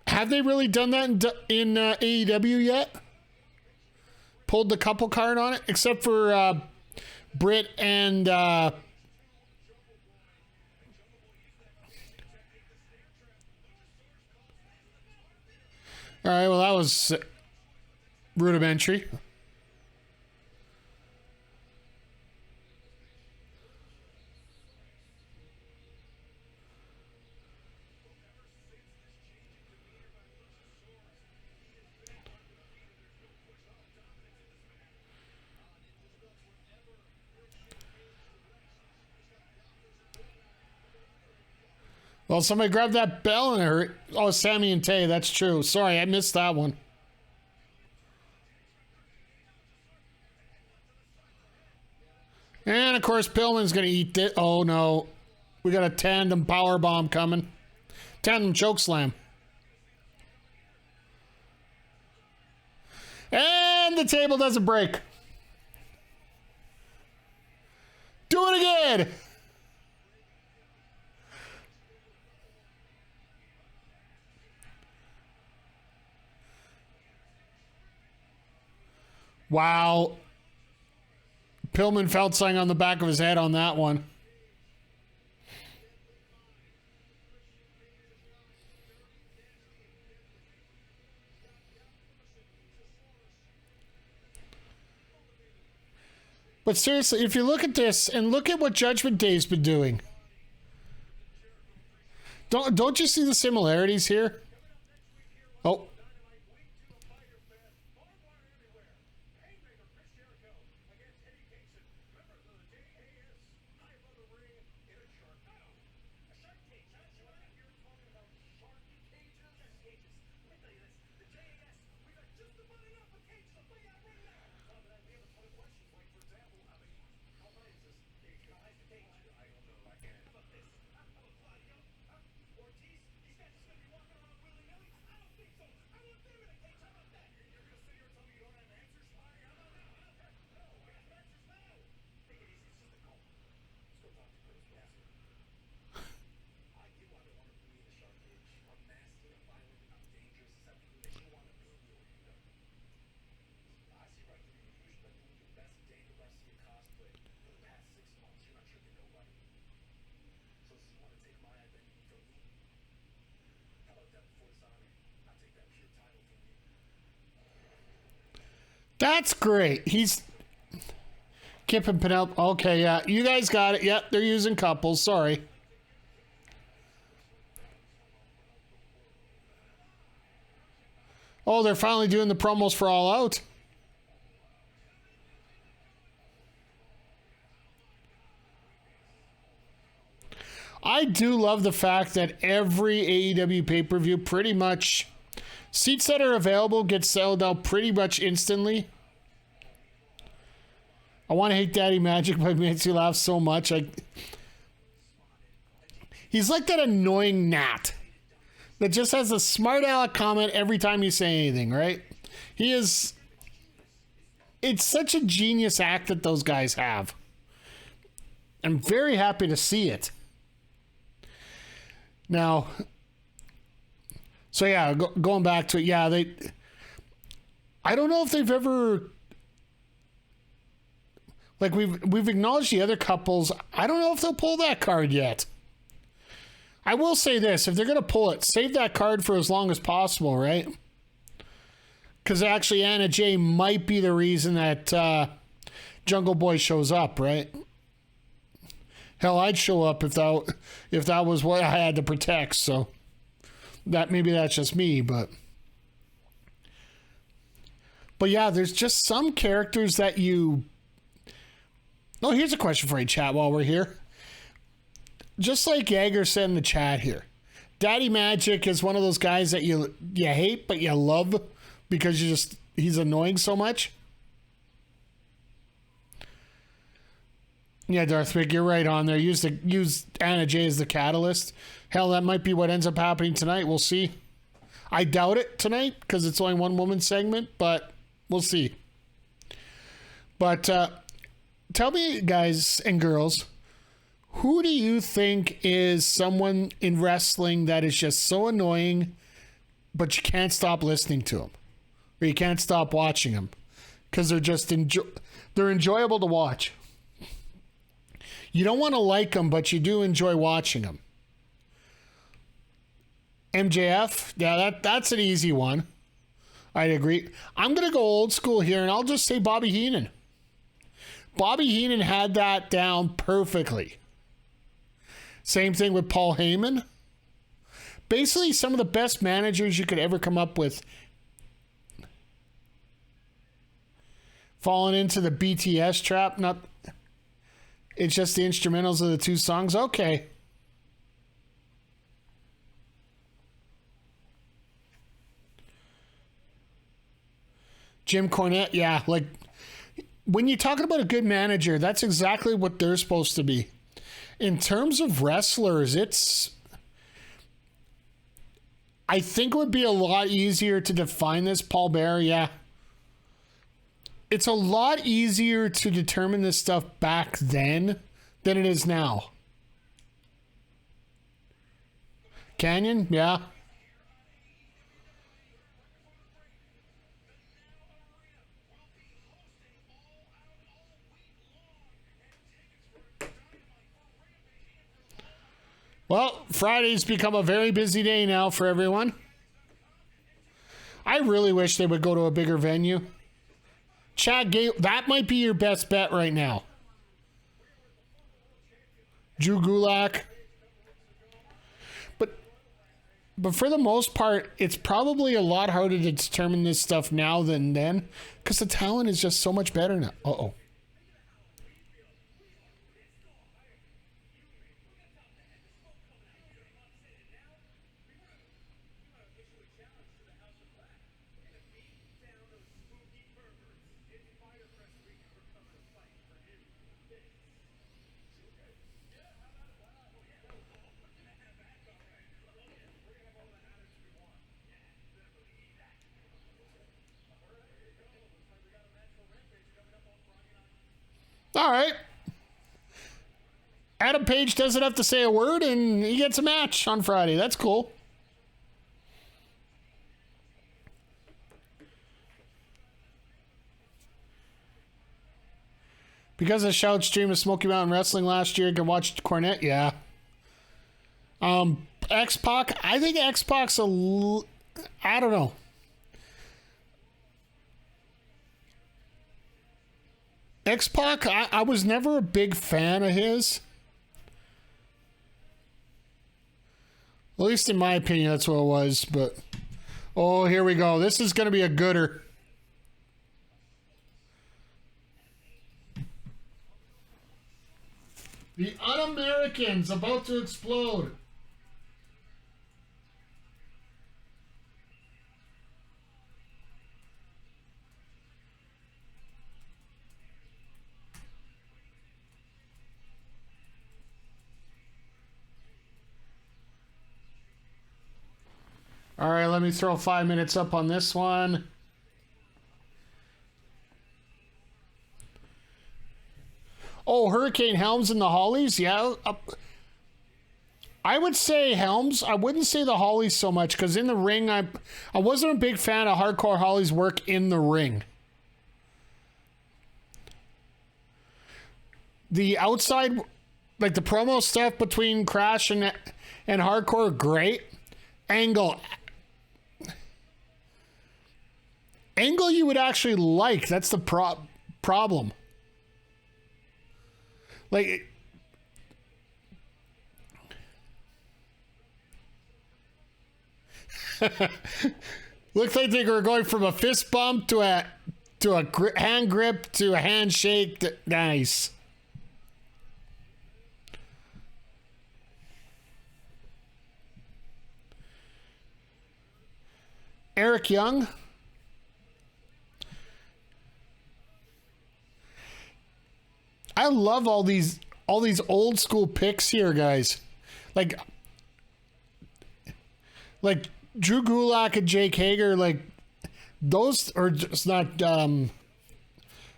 have they really done that in AEW yet? Pulled the couple card on it? Except for Britt and All right, well, that was rudimentary. Well, somebody grabbed that bell and it hurt. Oh, Sammy and Tay, that's true. Sorry, I missed that one. And, of course, Pillman's going to eat it. Oh, no. We got a tandem power bomb coming. Tandem choke slam. And the table doesn't break. Do it again. Wow. Pillman felt something on the back of his head on that one. But seriously, if you look at this and look at what Judgment Day's been doing, don't you see the similarities here? Oh. That's great. He's Kip and Penelope. Okay, yeah. You guys got it. Yep, they're using couples. Sorry. Oh, they're finally doing the promos for All Out. I do love the fact that every AEW pay-per-view pretty much seats that are available get sold out pretty much instantly. I want to hate Daddy Magic, but it makes you laugh so much. He's like that annoying gnat that just has a smart aleck comment every time you say anything, right? He is... It's such a genius act that those guys have. I'm very happy to see it. Now... So yeah, going back to it, yeah, I don't know if they've ever, like we've acknowledged the other couples. I don't know if they'll pull that card yet. I will say this: if they're gonna pull it, save that card for as long as possible, right? Because actually, Anna Jay might be the reason that Jungle Boy shows up, right? Hell, I'd show up if that was what I had to protect. So. That maybe that's just me, but yeah, there's just some characters that you... Oh, here's a question for you, chat, while we're here. Just like Jaeger said in the chat here, Daddy Magic is one of those guys that you hate, but you love because he's annoying so much. Yeah, Darth Vic, you're right on there. Use Anna Jay as the catalyst. Hell, that might be what ends up happening tonight. We'll see. I doubt it tonight because it's only one woman segment, but we'll see. But tell me, guys and girls, who do you think is someone in wrestling that is just so annoying, but you can't stop listening to them, or you can't stop watching them because they're just they're enjoyable to watch. You don't want to like them, but you do enjoy watching them. MJF, yeah, that's an easy one. I'd agree. I'm going to go old school here, and I'll just say Bobby Heenan. Bobby Heenan had that down perfectly. Same thing with Paul Heyman. Basically, some of the best managers you could ever come up with falling into the BTS trap. Not, it's just the instrumentals of the two songs. Okay. Jim Cornette, yeah. Like, when you're talking about a good manager, that's exactly what they're supposed to be. In terms of wrestlers, I think it would be a lot easier to define this. Paul Bearer, yeah. It's a lot easier to determine this stuff back then than it is now. Canyon, yeah. Well, Friday's become a very busy day now for everyone. I really wish they would go to a bigger venue. Chad Gable, that might be your best bet right now. Drew Gulak. But for the most part, it's probably a lot harder to determine this stuff now than then, because the talent is just so much better now. Uh-oh. All right. Adam Page doesn't have to say a word, and he gets a match on Friday. That's cool. Because I shouted stream of Smoky Mountain Wrestling last year, I can watch Cornette. Yeah. X-Pac. I think X-Pac's I don't know. X-Pac, I was never a big fan of his. At least in my opinion, that's what it was. But, oh, here we go. This is going to be a gooder. The Un-Americans about to explode. All right, let me throw 5 minutes up on this one. Oh, Hurricane Helms and the Hollies? Yeah. I would say Helms. I wouldn't say the Hollies so much, because in the ring, I wasn't a big fan of Hardcore Hollies' work in the ring. The outside, like the promo stuff between Crash and Hardcore, great. Angle you would actually like. That's the problem. Like, looks like they were going from a fist bump to a hand grip to a handshake. Nice. Eric Young. I love all these old school picks here, guys. Like Drew Gulak and Jake Hager, like those are just not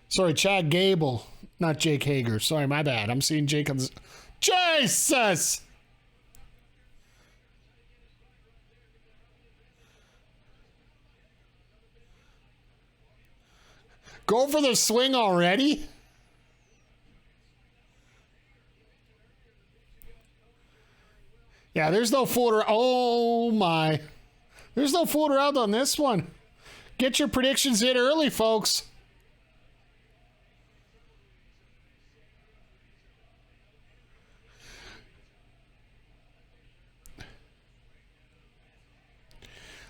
sorry, Chad Gable, not Jake Hager. Sorry, my bad. I'm seeing Jake on this. Jesus! Go for the swing already? Yeah, there's no fooling around. Oh, my. There's no fooling around on this one. Get your predictions in early, folks.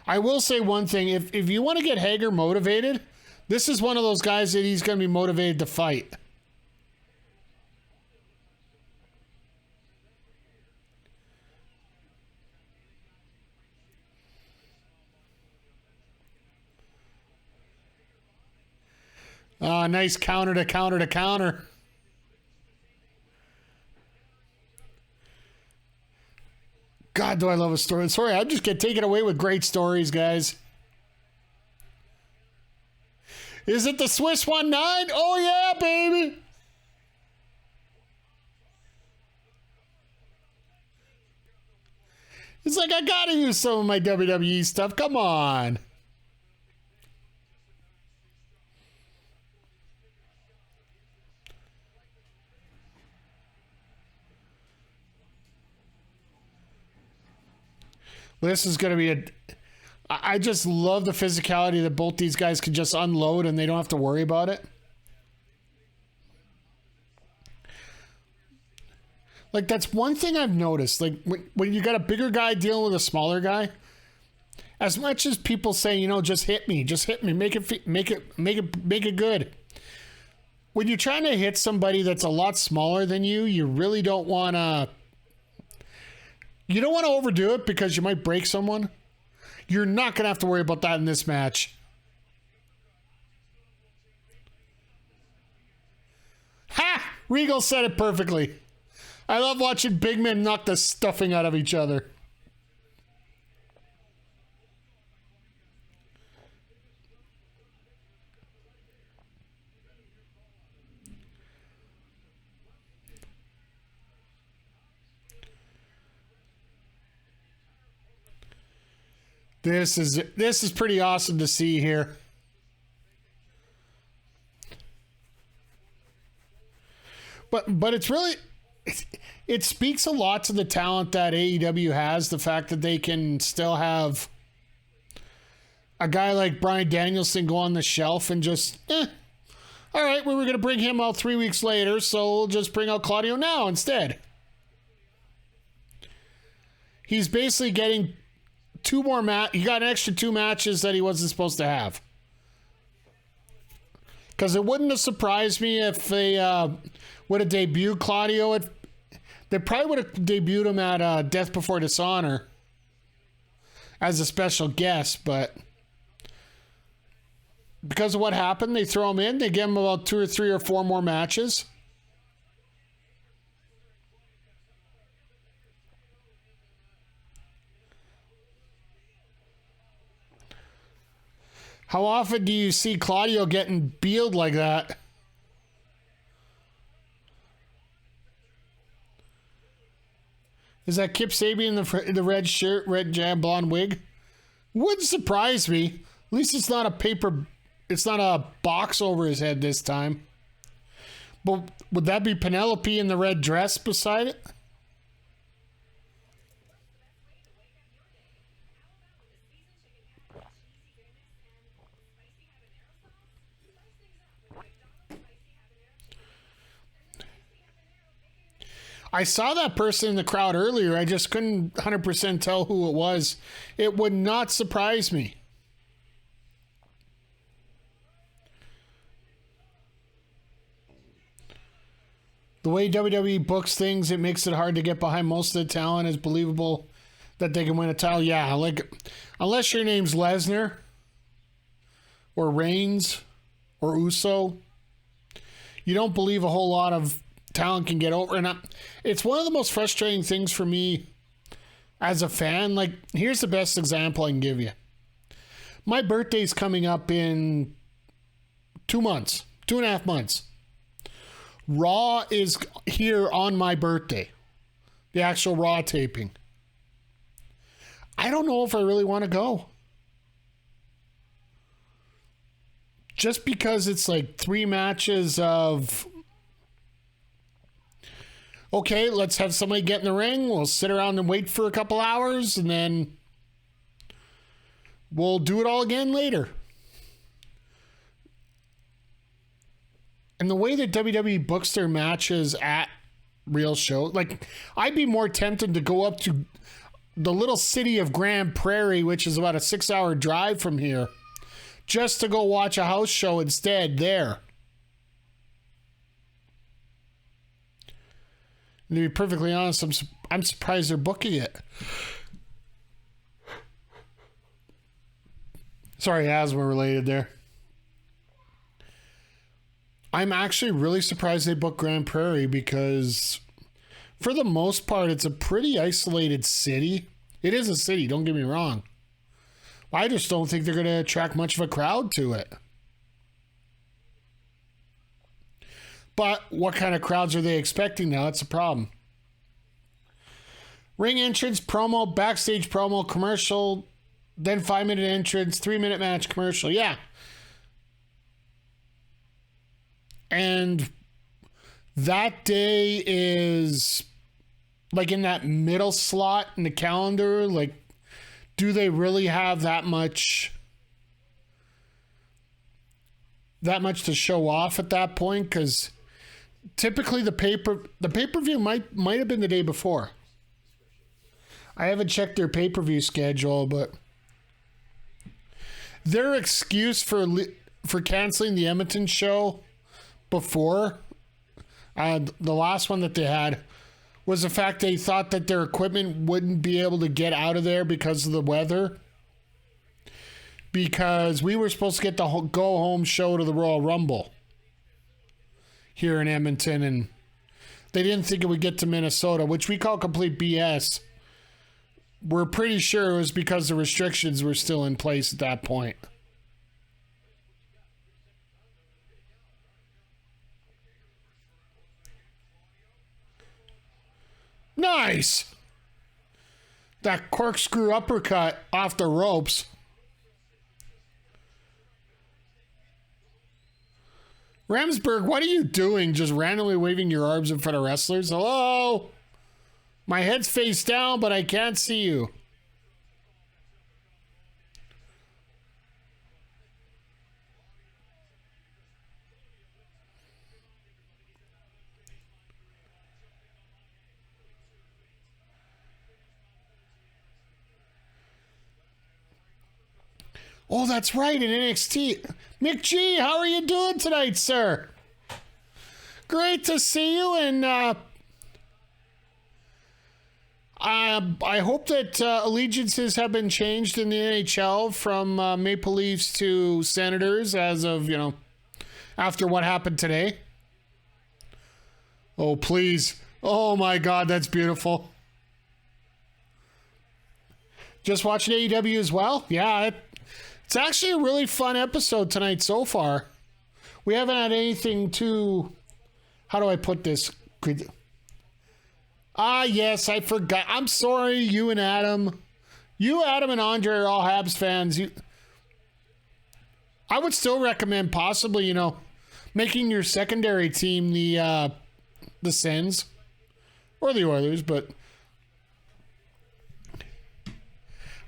I will say one thing. If you want to get Hager motivated, this is one of those guys that he's going to be motivated to fight. Nice counter to counter to counter. God, do I love a story. Sorry, I just get taken away with great stories, guys. Is it the Swiss 1-9? Oh, yeah, baby. It's like, I gotta use some of my WWE stuff. Come on. This is going to be I just love the physicality that both these guys can just unload and they don't have to worry about it. Like, that's one thing I've noticed. Like, when you got a bigger guy dealing with a smaller guy, as much as people say, you know, just hit me, make it good. When you're trying to hit somebody that's a lot smaller than you, you really don't want to. You don't want to overdo it because you might break someone. You're not going to have to worry about that in this match. Ha! Regal said it perfectly. I love watching big men knock the stuffing out of each other. This is pretty awesome to see here. But it's really it speaks a lot to the talent that AEW has, the fact that they can still have a guy like Bryan Danielson go on the shelf and just all right, we were going to bring him out 3 weeks later, so we'll just bring out Claudio now instead. He's basically getting two more he got an extra 2 matches that he wasn't supposed to have. Because it wouldn't have surprised me if they would have debuted Claudio. They probably would have debuted him at Death Before Dishonor as a special guest, but because of what happened, they throw him in. They give him about 2 or 3 or 4 more matches. How often do you see Claudio getting bealed like that? Is that Kip Sabian in the red shirt, red jam, blonde wig? Wouldn't surprise me. At least it's not it's not a box over his head this time. But would that be Penelope in the red dress beside it? I saw that person in the crowd earlier. I just couldn't 100% tell who it was. It would not surprise me. The way WWE books things, it makes it hard to get behind most of the talent. It's believable that they can win a title. Yeah, like, unless your name's Lesnar or Reigns or Uso, you don't believe a whole lot of talent can get over. And it's one of the most frustrating things for me as a fan. Like, here's the best example I can give you. My birthday's coming up in 2 months, 2.5 months. Raw is here on my birthday, the actual Raw taping. I don't know if I really want to go. Just because it's like 3 matches of, okay, let's have somebody get in the ring. We'll sit around and wait for a couple hours, and then we'll do it all again later. And the way that WWE books their matches at real shows, like, I'd be more tempted to go up to the little city of Grand Prairie, which is about a 6-hour drive from here, just to go watch a house show instead there. And to be perfectly honest, I'm surprised they're booking it. Sorry, asthma related there. I'm actually really surprised they booked Grand Prairie because for the most part, it's a pretty isolated city. It is a city, don't get me wrong. I just don't think they're going to attract much of a crowd to it. But what kind of crowds are they expecting now? That's a problem. Ring entrance, promo, backstage promo, commercial, then 5-minute entrance, 3-minute match, commercial. Yeah. And that day is like in that middle slot in the calendar. Like, do they really have that much to show off at that point? Because typically the pay-per-view might have been the day before. I haven't checked their pay-per-view schedule, but their excuse for canceling the Edmonton show before the last one that they had was the fact they thought that their equipment wouldn't be able to get out of there because of the weather. Because we were supposed to get the go-home show to the Royal Rumble here in Edmonton, and they didn't think it would get to Minnesota, which we call complete BS. We're pretty sure it was because the restrictions were still in place at that point. Nice! That corkscrew uppercut off the ropes. Ramsberg, what are you doing? Just randomly waving your arms in front of wrestlers? Hello? My head's face down, but I can't see you. Oh, that's right, in NXT. Mick G, how are you doing tonight, sir? Great to see you, and I hope that allegiances have been changed in the NHL from Maple Leafs to Senators as of, after what happened today. Oh, please. Oh, my God, that's beautiful. Just watching AEW as well? Yeah, it's actually a really fun episode tonight so far. We haven't had anything too... How do I put this? Yes, I forgot. I'm sorry, you and Adam. You, Adam, and Andre are all Habs fans. I would still recommend possibly, making your secondary team the Sens or the Oilers, but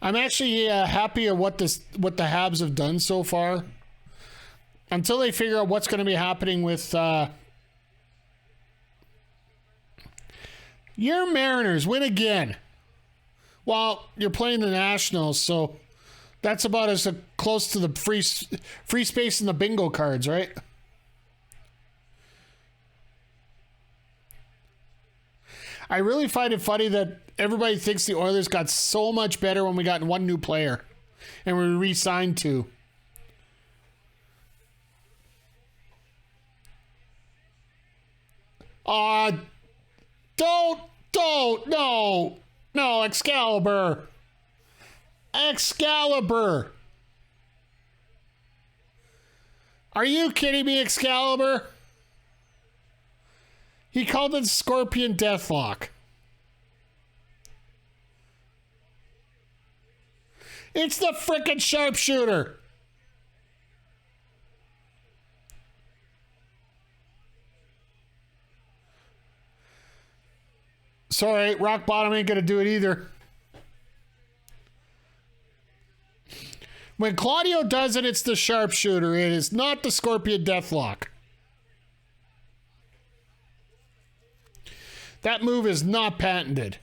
I'm actually happy at what the Habs have done so far. Until they figure out what's going to be happening with your Mariners win again. Well, you're playing the Nationals, so that's about as close to the free space in the bingo cards, right? I really find it funny that everybody thinks the Oilers got so much better when we got one new player and we re-signed two. No, Excalibur. Are you kidding me, Excalibur? He called it Scorpion Deathlock. It's the frickin' sharpshooter. Sorry, Rock Bottom ain't gonna do it either. When Claudio does it, it's the sharpshooter. It is not the Scorpion Deathlock. That move is not patented.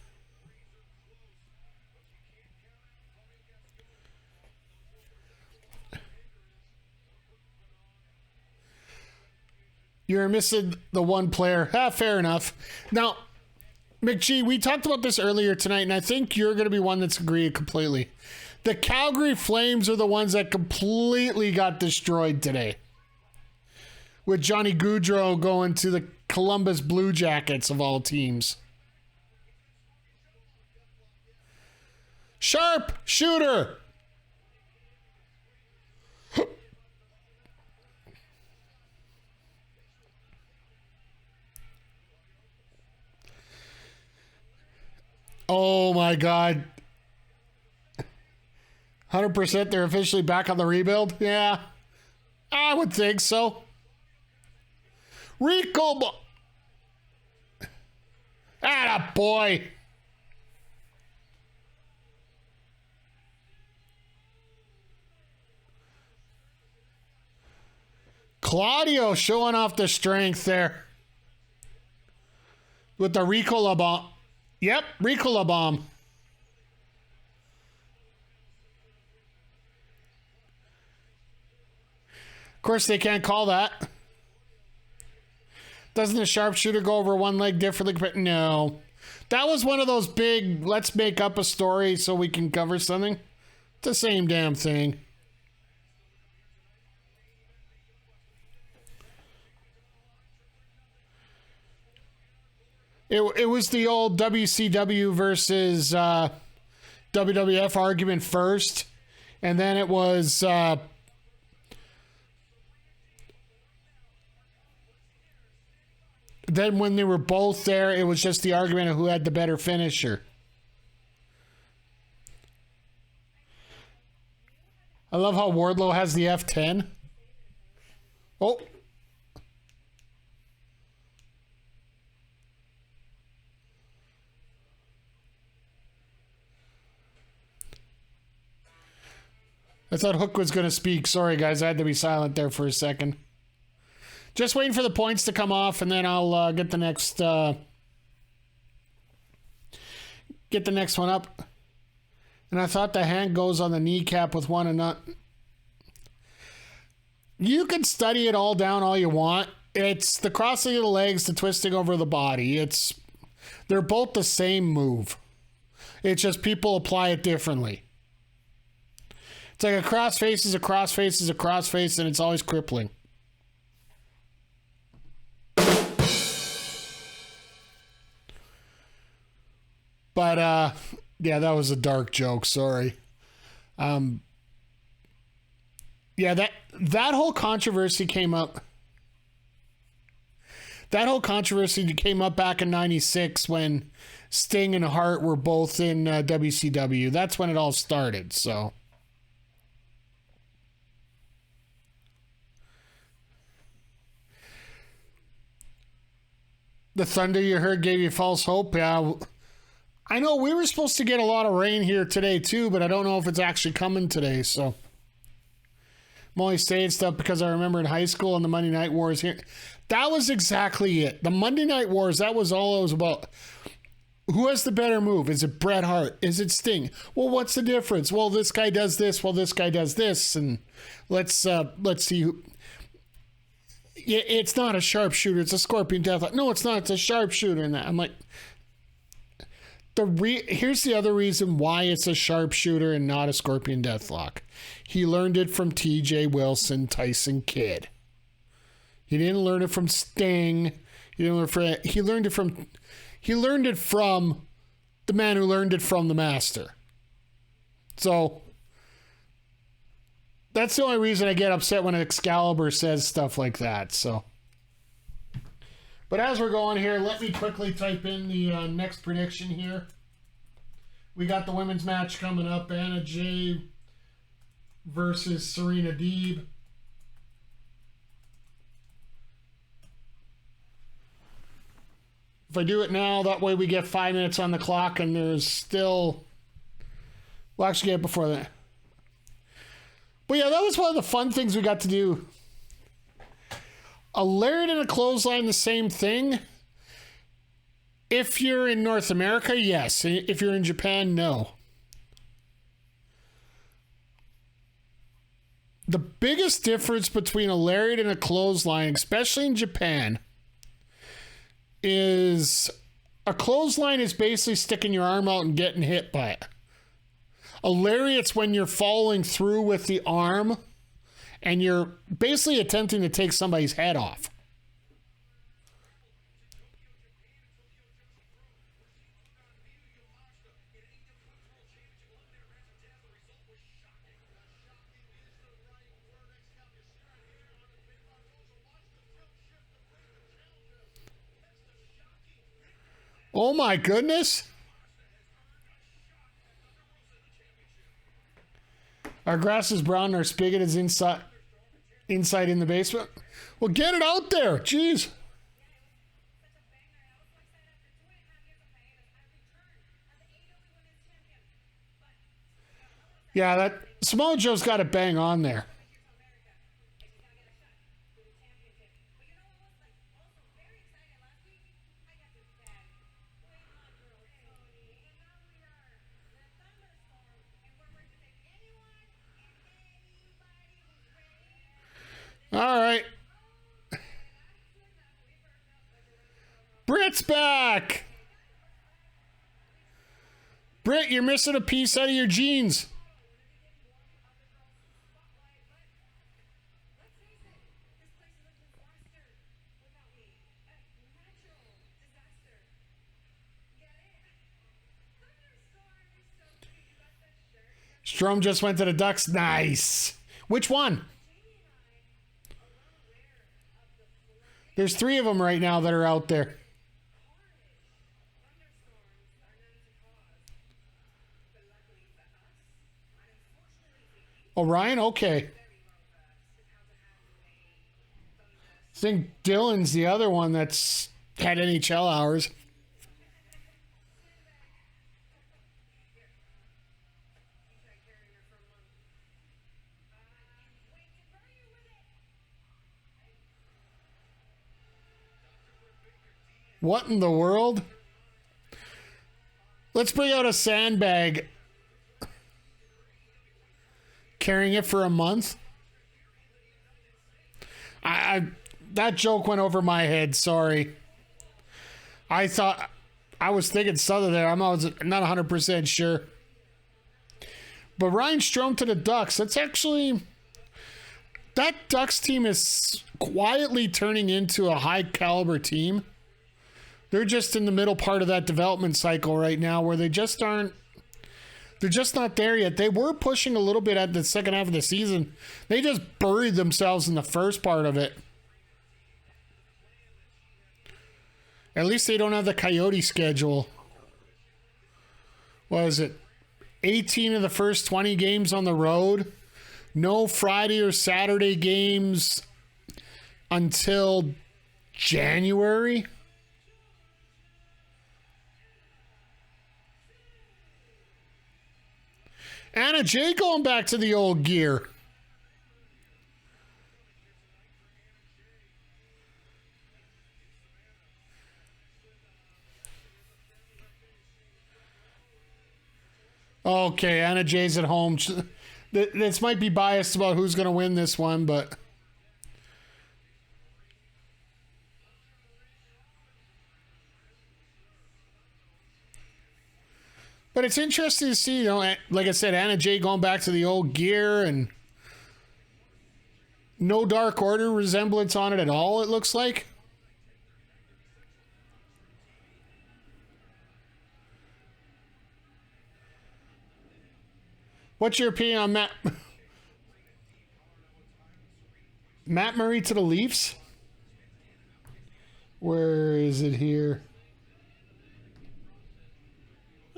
You're missing the one player. Fair enough. Now, McGee, we talked about this earlier tonight, and I think you're going to be one that's agreed completely. The Calgary Flames are the ones that completely got destroyed today. With Johnny Gaudreau going to the Columbus Blue Jackets of all teams. Sharp shooter. Oh my God. 100% they're officially back on the rebuild? Yeah, I would think so. Rico. Atta boy. Claudio showing off the strength there. With the Ricola bomb. Yep, Ricola bomb. Of course, they can't call that. Doesn't the sharpshooter go over one leg differently? But no. That was one of those big, let's make up a story so we can cover something. It's the same damn thing. It was the old WCW versus WWF argument first, and then it was then when they were both there, it was just the argument of who had the better finisher. I love how Warlow has the F10. Oh. I thought Hook was going to speak. Sorry, guys. I had to be silent there for a second. Just waiting for the points to come off, and then I'll get the next one up. And I thought the hand goes on the kneecap with one and not. You can study it all down all you want. It's the crossing of the legs, the twisting over the body. They're both the same move. It's just people apply it differently. It's like a crossface is a crossface is a crossface, and it's always crippling. But, yeah, that was a dark joke. Sorry. Yeah, that whole controversy came up. That whole controversy came up back in '96 when Sting and Hart were both in WCW. That's when it all started, so. The thunder you heard gave you false hope. Yeah, I know we were supposed to get a lot of rain here today too, but I don't know if it's actually coming today. So I'm only saying stuff because I remember in high school and the Monday Night Wars here. That was exactly it. The Monday Night Wars, that was all it was about. Who has the better move? Is it Bret Hart? Is it Sting? Well, what's the difference? Well, this guy does this. Well, this guy does this. And let's see who. It's not a sharpshooter. It's a scorpion deathlock. No, it's not. It's a sharpshooter. And I'm like, here's the other reason why it's a sharpshooter and not a scorpion deathlock. He learned it from T.J. Wilson, Tyson Kidd. He didn't learn it from Sting. He learned it from the man who learned it from the master. So that's the only reason I get upset when Excalibur says stuff like that. So, but as we're going here, let me quickly type in the next prediction here. We got the women's match coming up. Anna Jay versus Serena Deeb. If I do it now, that way we get 5 minutes on the clock and there's still... We'll actually get it before that. But yeah, that was one of the fun things we got to do. A lariat and a clothesline, the same thing. If you're in North America, yes. If you're in Japan, no. The biggest difference between a lariat and a clothesline, especially in Japan, is a clothesline is basically sticking your arm out and getting hit by it. A lariat's when you're following through with the arm and you're basically attempting to take somebody's head off. Oh my goodness. Our grass is brown and our spigot is inside in the basement. Well, get it out there. Jeez. Yeah, that Samoa Joe's got to bang on there. All right. Britt's back. Britt, you're missing a piece out of your jeans. Strom just went to the Ducks. Nice. Which one? There's 3 of them right now that are out there. Orion? Okay. I think Dylan's the other one that's had NHL hours. What in the world? Let's bring out a sandbag. Carrying it for a month? That joke went over my head. Sorry. I was thinking Southern there. I'm not 100% sure. But Ryan Strome to the Ducks. That's actually... That Ducks team is quietly turning into a high caliber team. They're just in the middle part of that development cycle right now where they just aren't... They're just not there yet. They were pushing a little bit at the second half of the season. They just buried themselves in the first part of it. At least they don't have the Coyote schedule. What is it? 18 of the first 20 games on the road. No Friday or Saturday games until January. Anna Jay going back to the old gear. Okay, Anna Jay's at home. This might be biased about who's going to win this one, but... But it's interesting to see, like I said, Anna Jay going back to the old gear and no Dark Order resemblance on it at all, it looks like. What's your opinion on Matt Murray to the Leafs? Where is it here?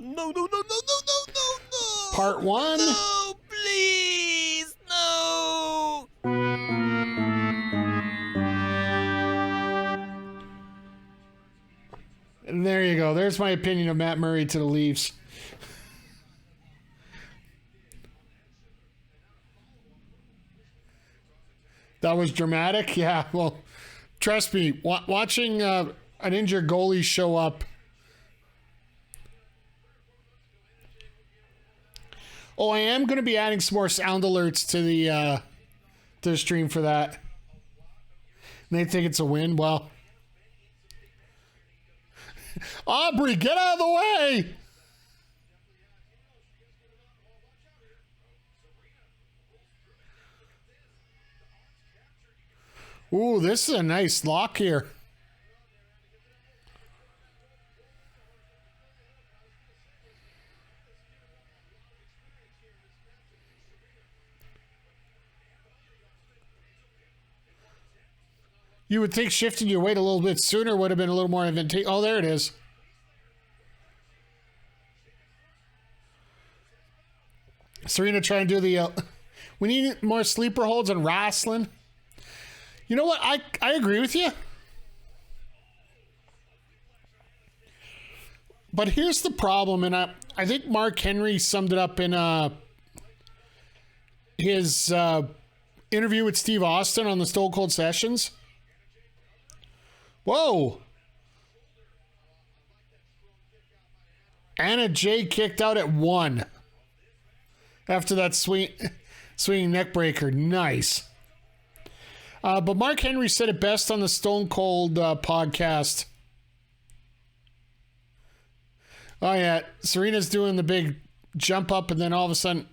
No. Part 1? No, please. No. And there you go. There's my opinion of Matt Murray to the Leafs. That was dramatic? Yeah, well, trust me, watching an injured goalie show up Oh, I am going to be adding some more sound alerts to the stream for that. And they think it's a win. Well, Aubrey, get out of the way! Ooh, this is a nice lock here. You would think shifting your weight a little bit sooner would have been a little more advantageous. Oh, there it is. Serena trying to do the... we need more sleeper holds and wrestling. You know what? I agree with you. But here's the problem, and I think Mark Henry summed it up in his interview with Steve Austin on the Stone Cold Sessions. Whoa. Anna Jay kicked out at 1 after that swinging neck breaker. Nice. But Mark Henry said it best on the Stone Cold podcast. Oh, yeah. Serena's doing the big jump up, and then all of a sudden,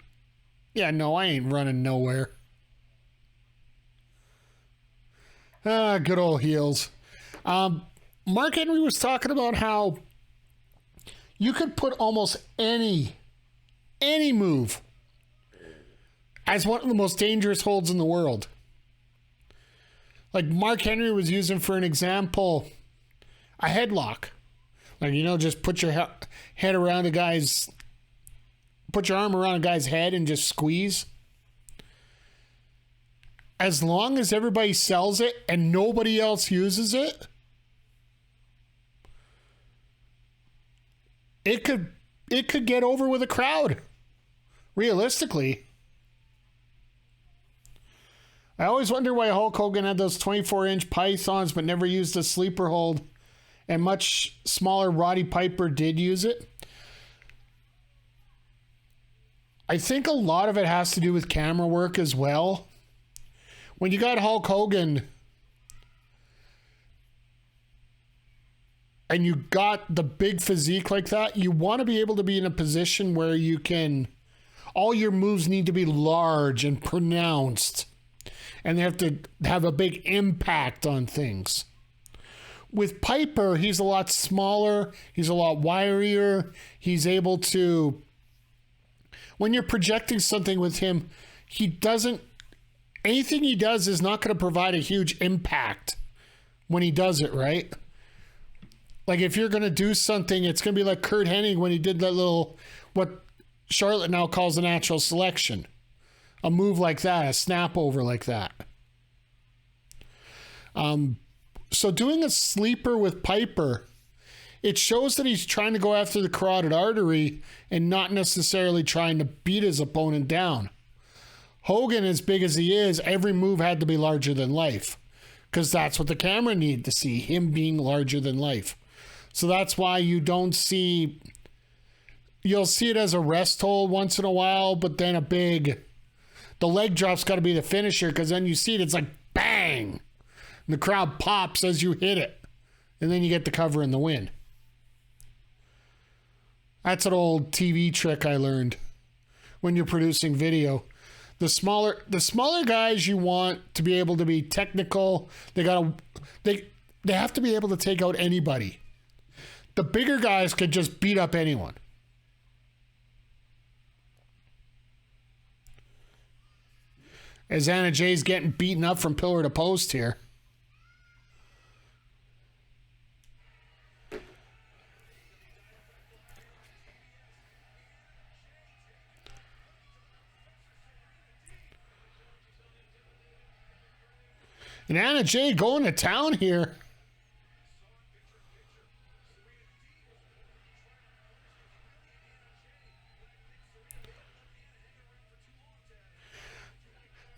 yeah, no, I ain't running nowhere. Good old heels. Mark Henry was talking about how you could put almost any move as one of the most dangerous holds in the world. Like Mark Henry was using, for an example, a headlock. Like, you know, just put your head around a guy's... put your arm around a guy's head and just squeeze. As long as everybody sells it and nobody else uses it, it could get over with a crowd. Realistically. I always wonder why Hulk Hogan had those 24-inch pythons but never used a sleeper hold, and much smaller Roddy Piper did use it. I think a lot of it has to do with camera work as well. When you got Hulk Hogan and you got the big physique like that, you want to be able to be in a position where you can... all your moves need to be large and pronounced. And they have to have a big impact on things. With Piper, he's a lot smaller. He's a lot wirier. He's able to... when you're projecting something with him, he doesn't... anything he does is not going to provide a huge impact when he does it, right? Like if you're going to do something, it's going to be like Kurt Hennig when he did that little... what Charlotte now calls a natural selection. A move like that, a snap over like that. So doing a sleeper with Piper, it shows that he's trying to go after the carotid artery and not necessarily trying to beat his opponent down. Hogan, as big as he is, every move had to be larger than life, because that's what the camera needed to see, him being larger than life. So that's why you don't see... you'll see it as a rest hold once in a while, but then a big... the leg drop's got to be the finisher, because then you see it, it's like bang! And the crowd pops as you hit it. And then you get the cover and the win. That's an old TV trick I learned when you're producing video. The smaller guys you want to be able to be technical. They have to be able to take out anybody. The bigger guys could just beat up anyone. As Anna Jay's getting beaten up from pillar to post here. And Anna Jay going to town here.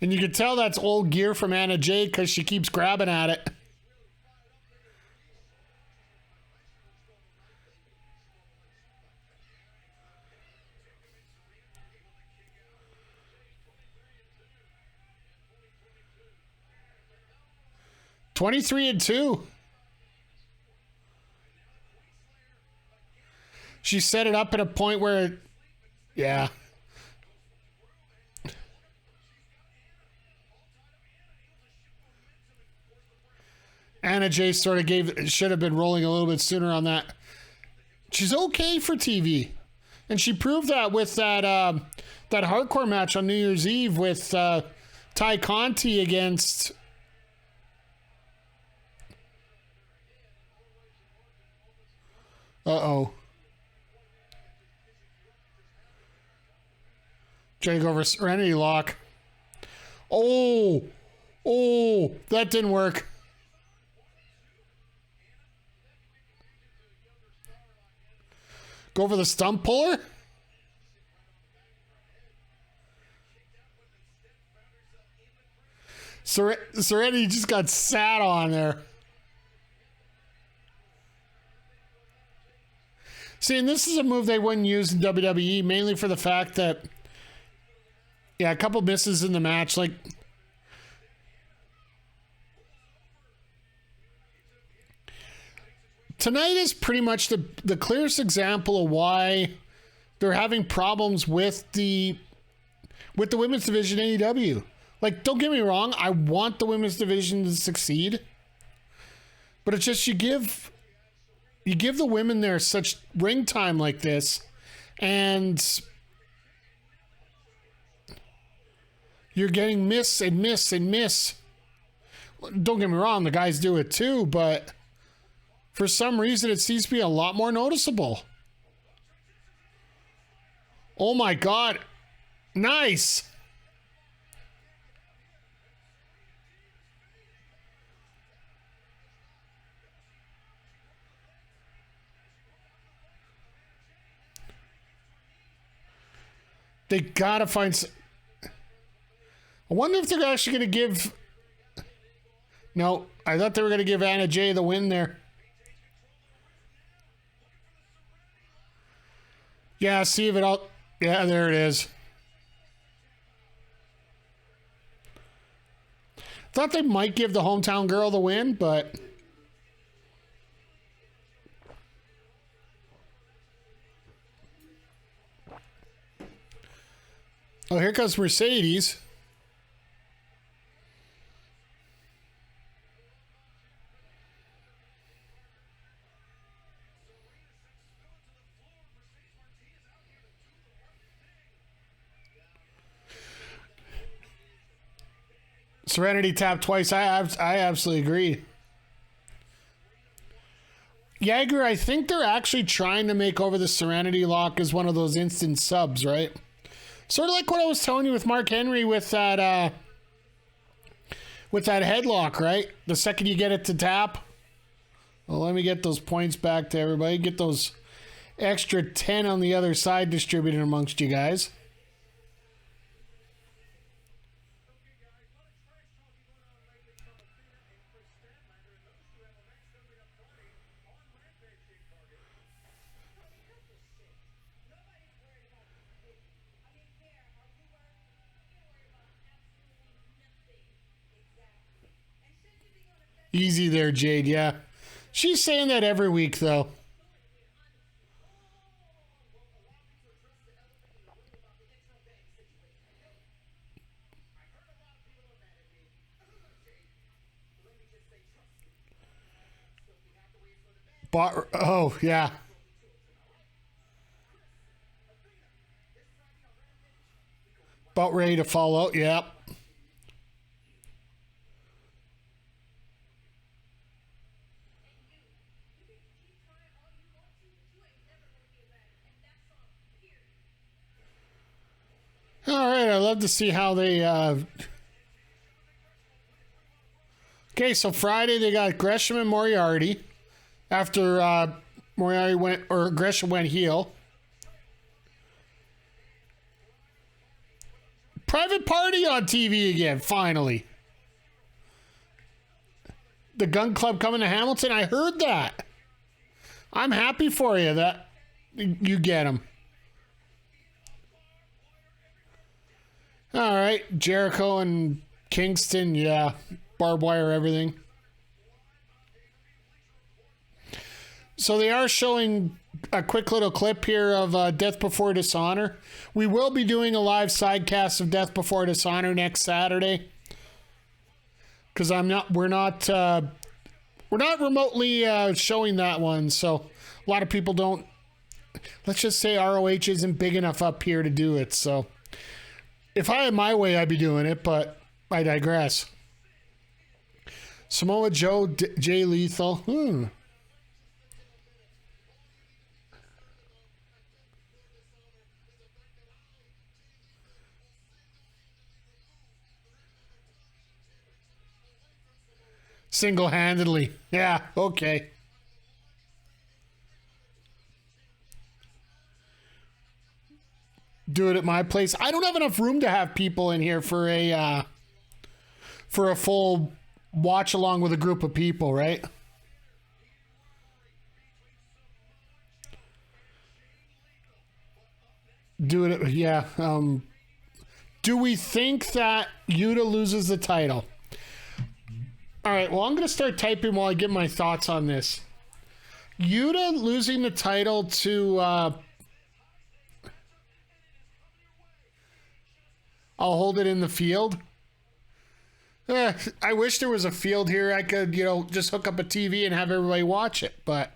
And you can tell that's old gear from Anna Jay because she keeps grabbing at it. 23-2. She set it up at a point where, yeah. Anna Jay sort of should have been rolling a little bit sooner on that. She's okay for TV. And she proved that with that that hardcore match on New Year's Eve with Ty Conti against... Uh-oh. Trying to go over Serenity Lock. Oh, that didn't work. Go for the stump puller. Serenity just got sat on there. See, and this is a move they wouldn't use in WWE, mainly for the fact that, yeah, a couple misses in the match. Like, tonight is pretty much the clearest example of why they're having problems with the women's division AEW. Like, don't get me wrong, I want the women's division to succeed, but it's just you give the women there such ring time like this, and you're getting miss and miss and miss. Don't get me wrong, the guys do it too, but for some reason it seems to be a lot more noticeable. Oh my God. Nice. They gotta find... I wonder if they're actually going to give... No, I thought they were going to give Anna Jay the win there. Yeah, see if it all... Yeah, there it is. Thought they might give the hometown girl the win, but... Oh, here comes Mercedes. Serenity tapped twice. I absolutely agree. Jagger, I think they're actually trying to make over the Serenity Lock as one of those instant subs, right? Sort of like what I was telling you with Mark Henry with that headlock, right? The second you get it to tap. Well, let me get those points back to everybody. Get those extra 10 on the other side distributed amongst you guys. Easy there, Jade, yeah. She's saying that every week, though. Oh, yeah. About ready to fall out, yep. All right, I love to see how they... Okay, so Friday they got Gresham and Moriarty. After Gresham went heel. Private Party on TV again, finally. The Gun Club coming to Hamilton. I heard that. I'm happy for you that you get them. All right, Jericho and Kingston, yeah. Barbed wire, everything. So they are showing a quick little clip here of Death Before Dishonor. We will be doing a live sidecast of Death Before Dishonor next Saturday. Because we're not remotely showing that one. So a lot of people don't, let's just say ROH isn't big enough up here to do it. So if I had my way, I'd be doing it, but I digress. Samoa Joe, Jay Lethal. Single-handedly. Yeah, okay. Do it at my place. I don't have enough room to have people in here for a full watch along with a group of people, right? Do it, yeah. Do we think that Yuta loses the title? All right, well, I'm going to start typing while I give my thoughts on this. Yuta losing the title to... I'll hold it in the field. I wish there was a field here. I could, just hook up a TV and have everybody watch it. But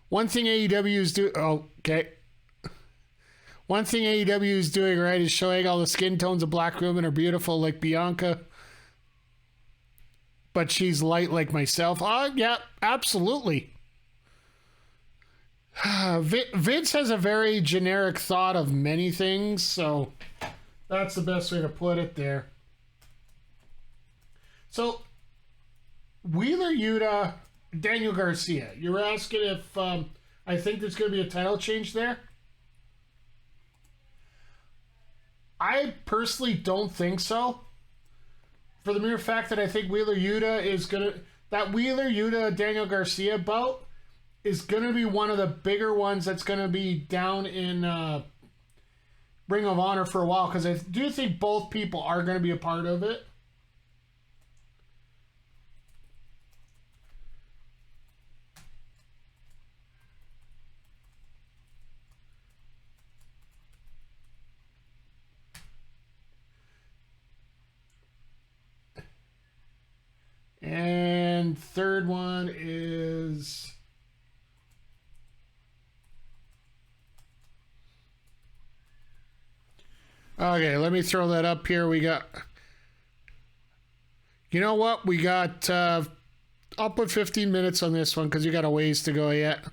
one thing AEW is doing... Oh, okay. One thing AEW is doing right is showing all the skin tones of black women are beautiful like Bianca. But she's light like myself. Yeah, absolutely. Vince has a very generic thought of many things, so that's the best way to put it there. So, Wheeler Yuta, Daniel Garcia. You were asking if I think there's going to be a title change there? I personally don't think so. For the mere fact that I think Wheeler Yuta is going to... That Wheeler Yuta Daniel Garcia bout is going to be one of the bigger ones that's going to be down in Ring of Honor for a while. Because I do think both people are going to be a part of it. And third one is... Okay, let me throw that up here. We got... You know what? We got... I'll put 15 minutes on this one because you got a ways to go yet.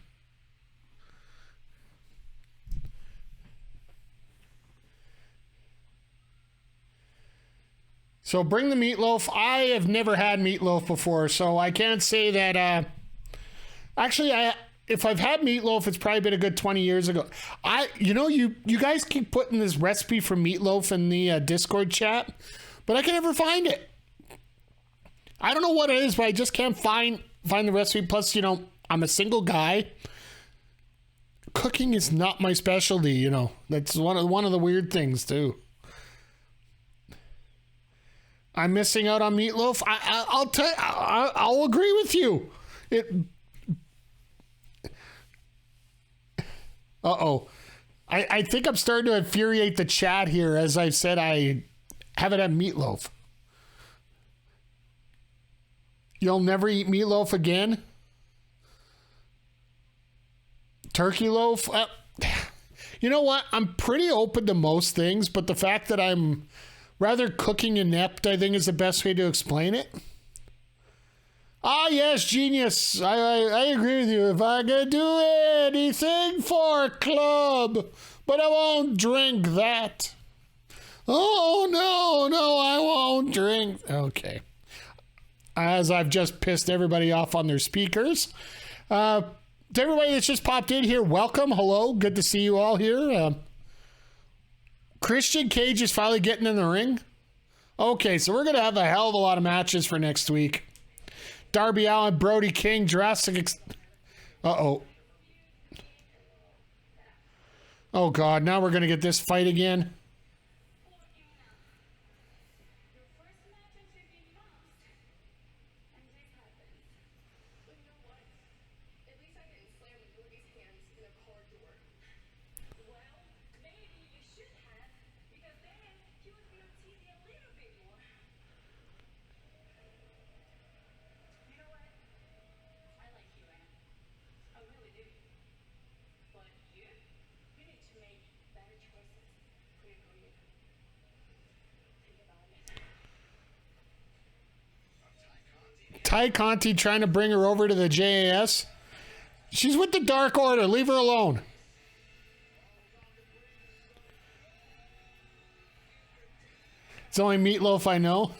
So bring the meatloaf. I have never had meatloaf before, so I can't say that. Actually, if I've had meatloaf, it's probably been a good 20 years ago. You guys keep putting this recipe for meatloaf in the Discord chat, but I can never find it. I don't know what it is, but I just can't find the recipe. Plus, I'm a single guy. Cooking is not my specialty. That's one of the weird things too. I'm missing out on meatloaf. I'll tell you, I'll agree with you. I think I'm starting to infuriate the chat here. As I've said, I haven't had meatloaf. You'll never eat meatloaf again? Turkey loaf? You know what? I'm pretty open to most things, but the fact that I'm rather cooking inept, I think, is the best way to explain it. Ah, yes, genius. I agree with you. If I could do anything for a club, but I won't drink that. Oh, no, I won't drink. Okay. As I've just pissed everybody off on their speakers. To everybody that's just popped in here, welcome. Hello. Good to see you all here. Christian Cage is finally getting in the ring. Okay, so we're going to have a hell of a lot of matches for next week. Darby Allin, Brody King, Jurassic... Uh-oh. Oh, God. Now we're going to get this fight again. Ty Conti trying to bring her over to the JAS. She's with the Dark Order. Leave her alone. It's the only Meatloaf I know.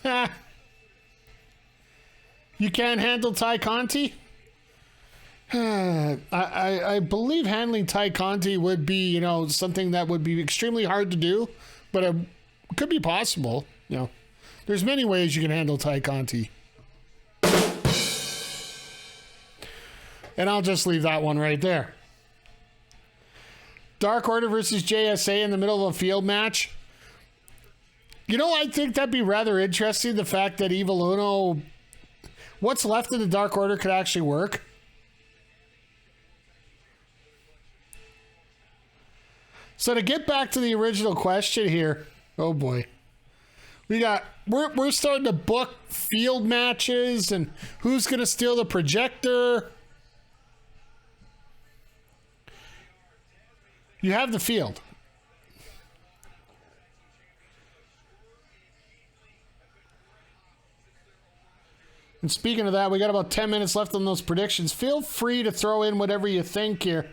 You can't handle Ty Conti? I believe handling Ty Conti would be, you know, something that would be extremely hard to do, but it could be possible. You know, there's many ways you can handle Ty Conti. And I'll just leave that one right there. Dark Order versus JSA in the middle of a field match. You know, I think that'd be rather interesting, the fact that Evil Uno, what's left of the Dark Order, could actually work. So to get back to the original question here, oh boy. We're starting to book field matches and who's going to steal the projector. You have the field. And speaking of that, we got about 10 minutes left on those predictions. Feel free to throw in whatever you think here.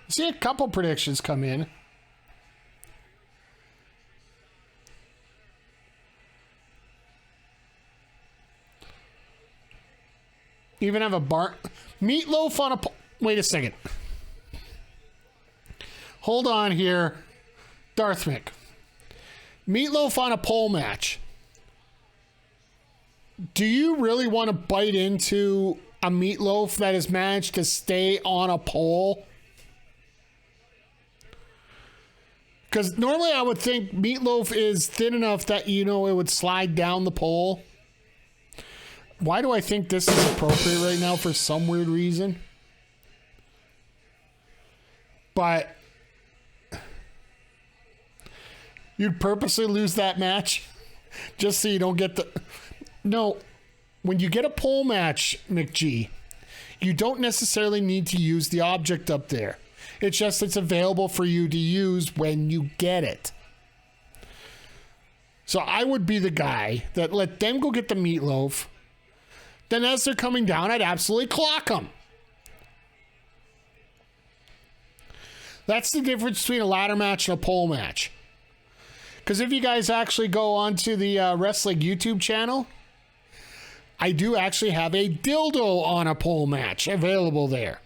I see a couple predictions come in. Even have a bar. Meatloaf on a... Wait a second. Hold on here. Darth Mick. Meatloaf on a pole match. Do you really want to bite into a Meatloaf that has managed to stay on a pole? Because normally I would think Meatloaf is thin enough that, you know, it would slide down the pole. Why do I think this is appropriate right now for some weird reason? But you'd purposely lose that match just so you don't get the... No, when you get a pole match, McG, you don't necessarily need to use the object up there. It's just it's available for you to use when you get it. So I would be the guy that let them go get the Meatloaf. Then as they're coming down, I'd absolutely clock them. That's the difference between a ladder match and a pole match. Because if you guys actually go onto the wrestling YouTube channel, I do actually have a dildo on a pole match available there.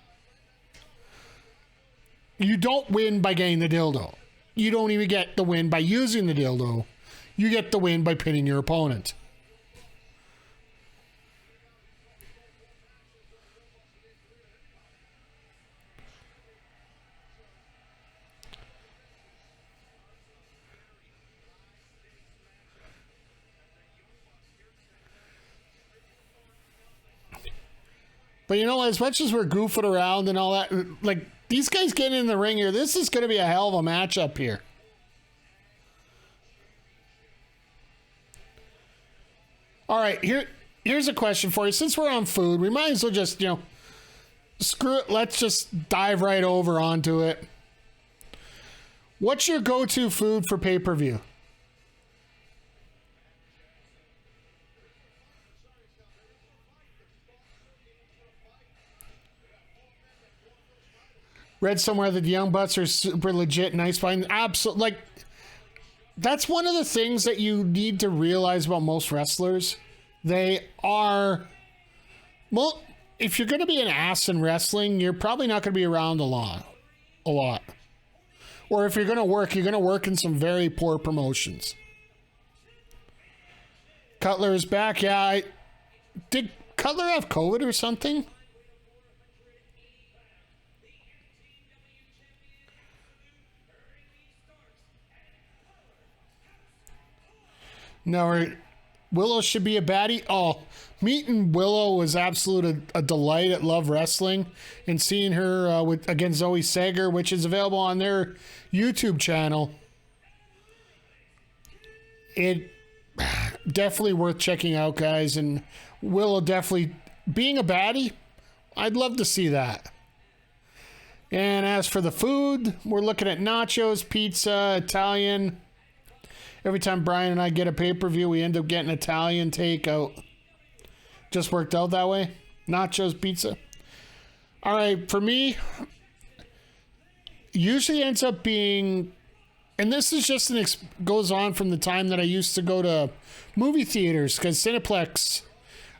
You don't win by getting the dildo. You don't even get the win by using the dildo. You get the win by pinning your opponent. But you know, as much as we're goofing around and all that, like, these guys getting in the ring here, this is going to be a hell of a matchup here. All right, here's a question for you. Since we're on food, we might as well just, you know, screw it. Let's just dive right over onto it. What's your go-to food for pay-per-view? Read somewhere that the Young Bucks are super legit, nice fine. Absolutely. Like, that's one of the things that you need to realize about most wrestlers. They are, well, if you're going to be an ass in wrestling, you're probably not going to be around a lot. Or if you're going to work in some very poor promotions. Cutler is back. Yeah, did Cutler have COVID or something? No, Willow should be a baddie. Oh, meeting Willow was absolute a delight at Love Wrestling, and seeing her against Zoe Sager, which is available on their YouTube channel. It definitely worth checking out, guys. And Willow definitely being a baddie. I'd love to see that. And as for the food, we're looking at nachos, pizza, Italian. Every time Brian and I get a pay-per-view, we end up getting Italian takeout. Just worked out that way. Nachos, pizza. All right, for me, usually ends up being, and this is just goes on from the time that I used to go to movie theaters, because Cineplex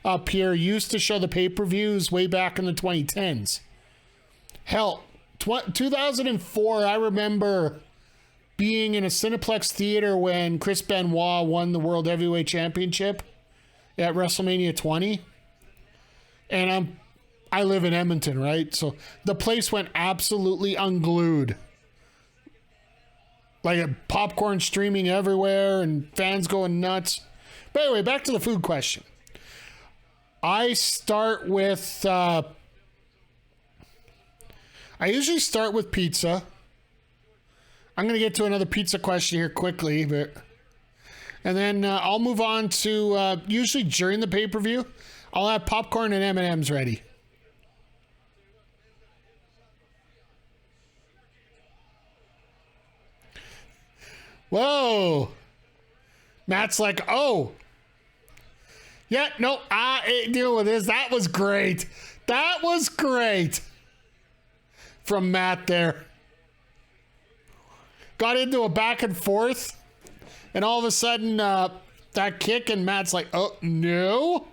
up here used to show the pay-per-views way back in the 2010s. Hell, 2004, I remember being in a Cineplex theater when Chris Benoit won the World Heavyweight Championship at WrestleMania 20. And I live in Edmonton, right? So the place went absolutely unglued. Like popcorn streaming everywhere and fans going nuts. But anyway, back to the food question. I start with, I usually start with pizza. I'm going to get to another pizza question here quickly, and then I'll move on to, usually during the pay-per-view, I'll have popcorn and M&Ms ready. Whoa. Matt's like, oh. Yeah, no, I deal with this. That was great. That was great. From Matt there. Got into a back and forth. And all of a sudden, that kick, and Matt's like, oh, no.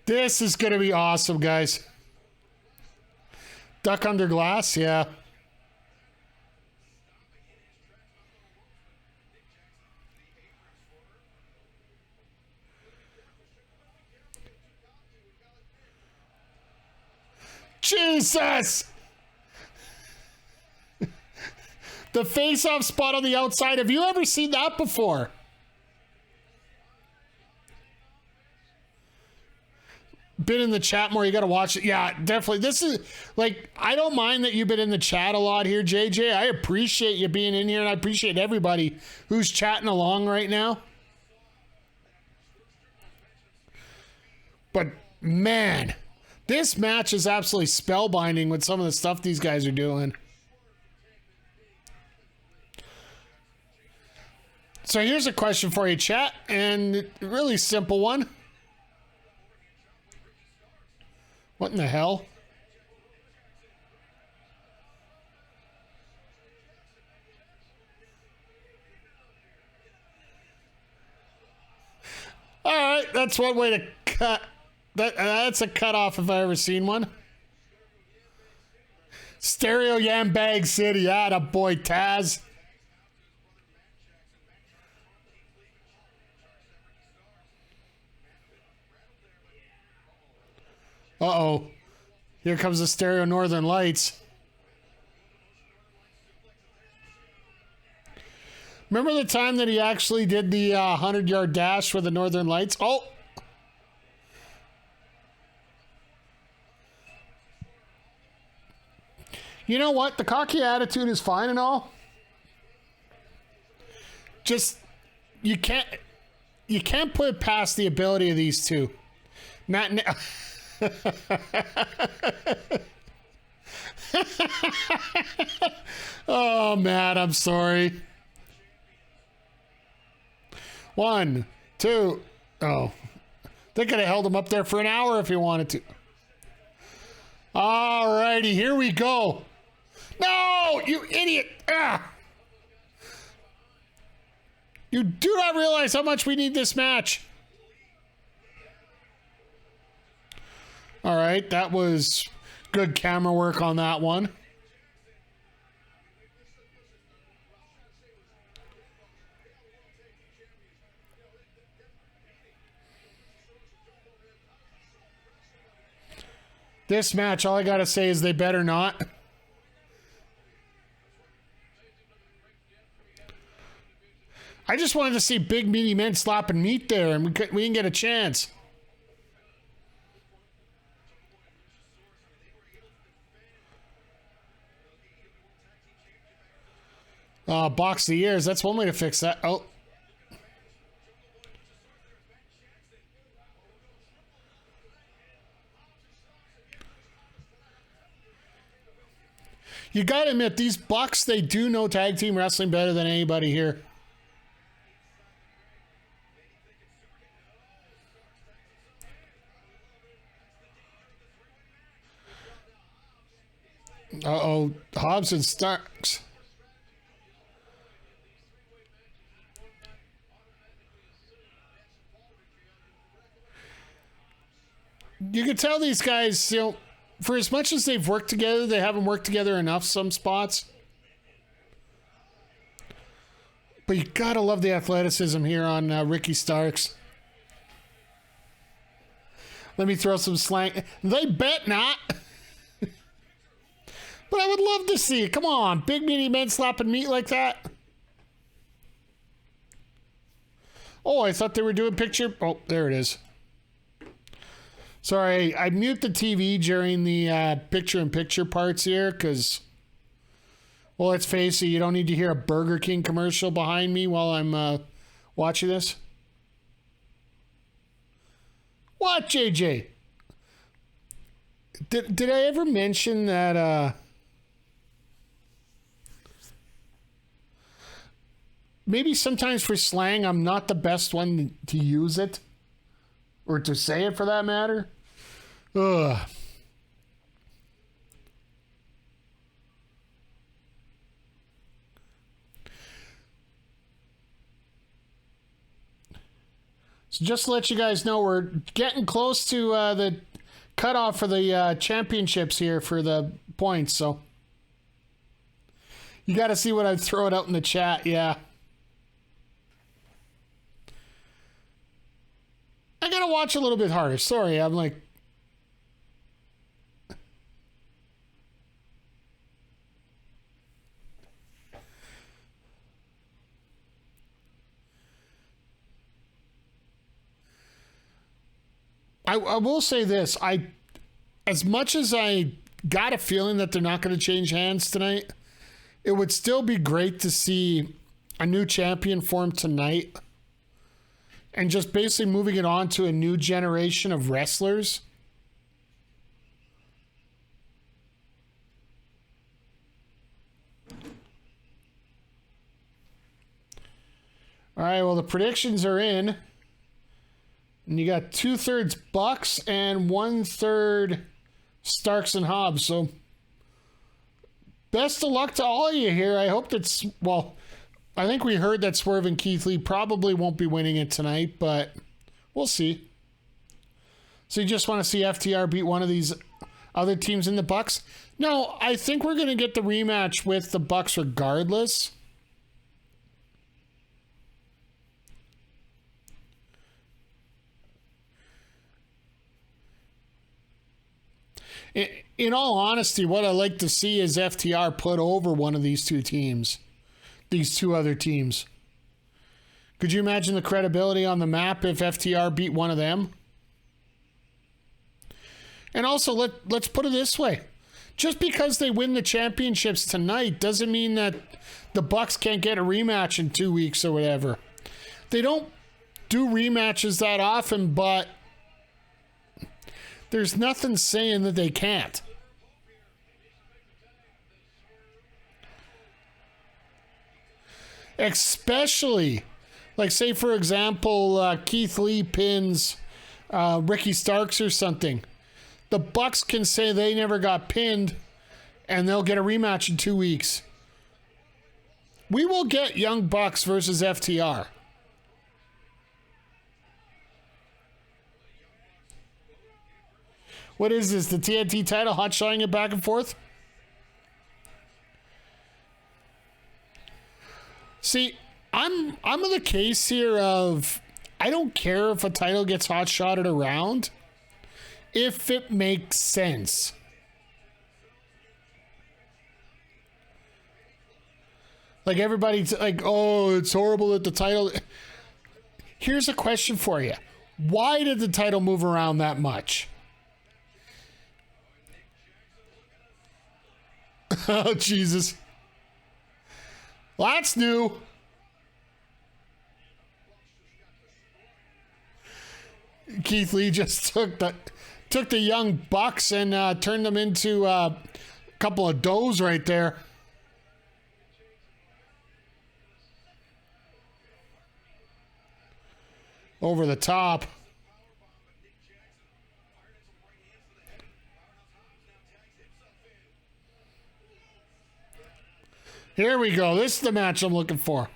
This is going to be awesome, guys. Duck under glass, yeah. Jesus! The face-off spot on the outside. Have you ever seen that before? Been in the chat more, you gotta watch it. Yeah, definitely. This is like, I don't mind that you've been in the chat a lot here, JJ. I appreciate you being in here, and I appreciate everybody who's chatting along right now. But man, this match is absolutely spellbinding with some of the stuff these guys are doing. So here's a question for you, chat, and a really simple one. What in the hell? All right, that's one way to cut. That's a cutoff if I ever seen one. Stereo Yam Bag City, atta boy Taz. Uh-oh. Here comes the Stereo Northern Lights. Remember the time that he actually did the 100-yard dash with the Northern Lights? Oh! You know what? The cocky attitude is fine and all. Just, you can't put it past the ability of these two. Matt... Oh, Matt, I'm sorry. 1, 2. Oh. They could have held him up there for an hour if he wanted to. All righty, here we go. No, you idiot. Ah. You do not realize how much we need this match. All right, that was good camera work on that one. This match, all I gotta say is they better not. I just wanted to see big meaty men slapping meat there, and we didn't get a chance. Box the ears. That's one way to fix that. Oh. You got to admit, these Bucks, they do know tag team wrestling better than anybody here. Uh-oh, Hobbs and Starks. You can tell these guys, you know, for as much as they've worked together, they haven't worked together enough some spots. But you gotta love the athleticism here on Ricky Starks. Let me throw some slang. They bet not. But I would love to see it. Come on, big meaty men slapping meat like that. Oh, I thought they were doing picture. Oh, there it is. Sorry, I mute the TV during the picture-in-picture parts here because, well, let's face it, you don't need to hear a Burger King commercial behind me while I'm watching this. What, JJ? Did I ever mention that maybe sometimes for slang I'm not the best one to use it? Or to say it for that matter? Ugh. So just to let you guys know, we're getting close to the cutoff for the championships here for the points. So you got to see what I throw it out in the chat. Yeah. I gotta watch a little bit harder. Sorry, I'm like... I will say this. As much as I got a feeling that they're not going to change hands tonight, it would still be great to see a new champion form tonight. And just basically moving it on to a new generation of wrestlers. All right, well, the predictions are in. And you got 2/3 Bucks and 1/3 Starks and Hobbs. So best of luck to all of you here. I hope that's, well... I think we heard that Swerve and Keith Lee probably won't be winning it tonight, but we'll see. So you just want to see FTR beat one of these other teams in the Bucks? No, I think we're going to get the rematch with the Bucks regardless. In all honesty, what I like to see is FTR put over one of these two teams. These two other teams. Could you imagine the credibility on the map if FTR beat one of them? And also, let's put it this way. Just because they win the championships tonight doesn't mean that the Bucks can't get a rematch in 2 weeks or whatever. They don't do rematches that often, but there's nothing saying that they can't. Especially, like, say, for example, Keith Lee pins Ricky Starks or something. The Bucks can say they never got pinned, and they'll get a rematch in 2 weeks. We will get Young Bucks versus FTR. What is this, the TNT title, hot-shotting it back and forth? See, I'm of the case here of I don't care if a title gets hot-shotted around if it makes sense. Like everybody's like, oh, it's horrible that the title... Here's a question for you. Why did the title move around that much? Oh, Jesus. Well, that's new. Keith Lee just took the Young Bucks and turned them into couple of does right there. Over the top. Here we go. This is the match I'm looking for.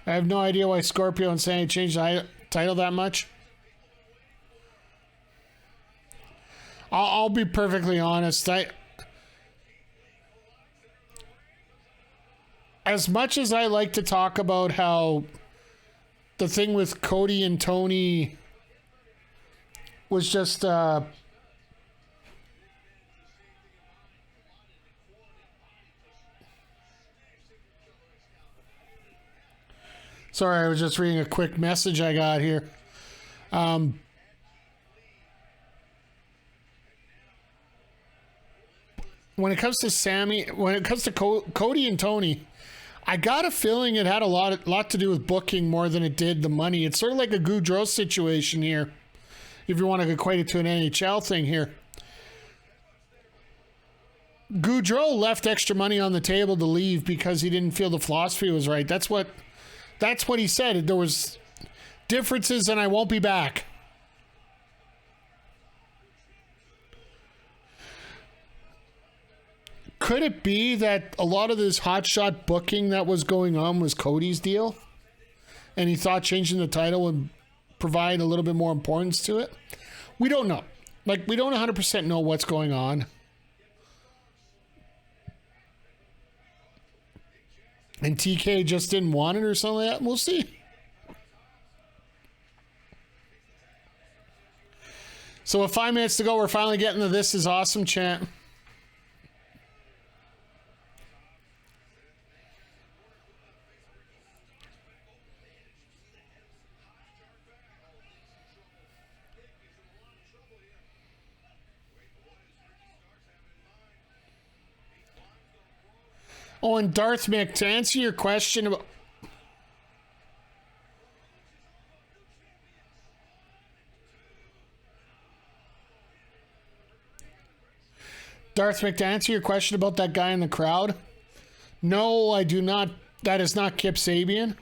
I have no idea why Scorpio and Sandy changed the title that much. I'll be perfectly honest. As much as I like to talk about how the thing with Cody and Tony was just sorry, I was just reading a quick message I got here. When it comes to Cody and Tony, I got a feeling it had a lot to do with booking more than it did the money. It's sort of like a Goudreau situation here, if you want to equate it to an NHL thing here. Goudreau left extra money on the table to leave because he didn't feel the philosophy was right. That's what he said. There was differences and I won't be back. Could it be that a lot of this hotshot booking that was going on was Cody's deal? And he thought changing the title would provide a little bit more importance to it? We don't know. We don't 100% know what's going on. And TK just didn't want it or something like that? We'll see. So with 5 minutes to go, we're finally getting to This Is Awesome chant. Oh, and Darth Mick, to answer your question about... Darth Mick, to answer your question about that guy in the crowd, no, I do not. That is not Kip Sabian.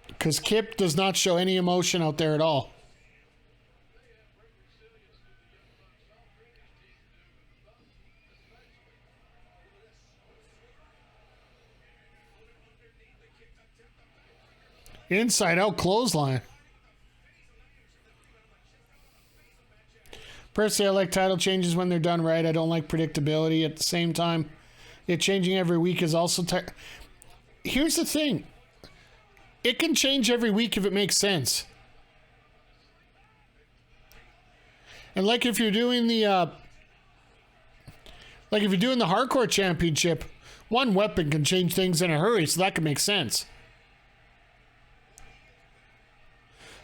Because Kip does not show any emotion out there at all. Inside out clothesline. Personally, I like title changes when they're done right. I don't like predictability. At the same time, it changing every week is also... Here's the thing. It can change every week if it makes sense. And like if you're doing the... like if you're doing the Hardcore Championship, one weapon can change things in a hurry, so that can make sense.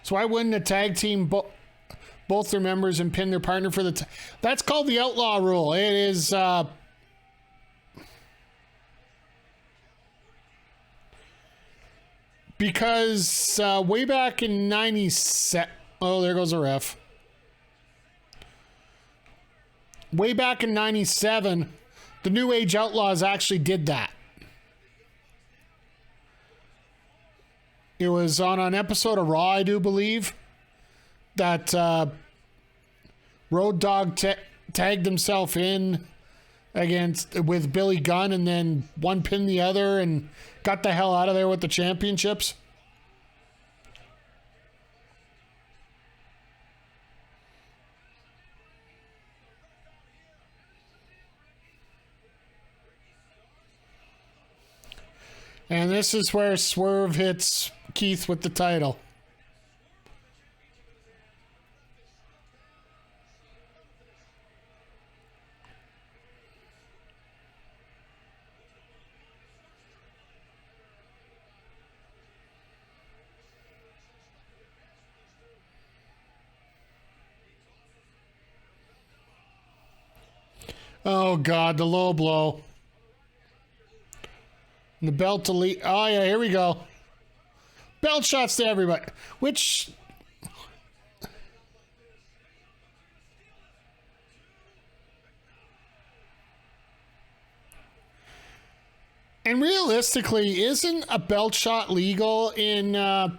So why wouldn't a tag team both their members and pin their partner for the... That's called the Outlaw Rule. It is... because way back in 97... Oh, there goes a ref. Way back in 97, the New Age Outlaws actually did that. It was on an episode of Raw, I do believe, that Road Dogg tagged himself in with Billy Gunn, and then one pinned the other and got the hell out of there with the championships. And this is where Swerve hits Keith with the title. Oh God, the low blow. And the belt to lead. Oh yeah, here we go. Belt shots to everybody. Which And realistically, isn't a belt shot legal in a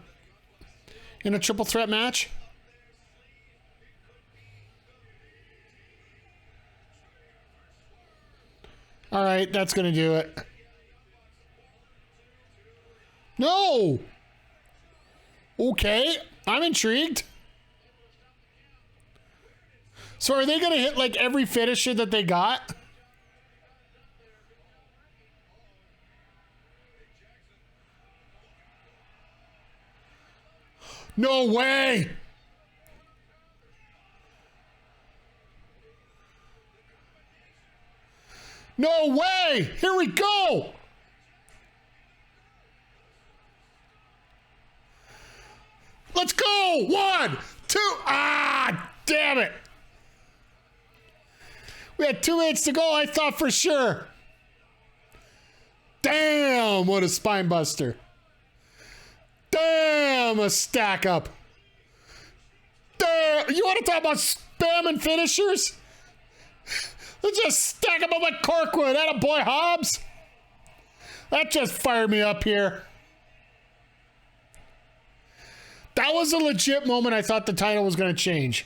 triple threat match? All right, that's going to do it. No! Okay, I'm intrigued. So are they going to hit like every finisher that they got? No way! No way! Here we go! Let's go! 1, 2, damn it! We had 2 minutes to go, I thought for sure. Damn, what a spine buster. Damn, a stack up. Damn, you want to talk about spamming finishers? Let's just stack them up like corkwood. Atta boy Hobbs. That just fired me up here. That was a legit moment I thought the title was going to change.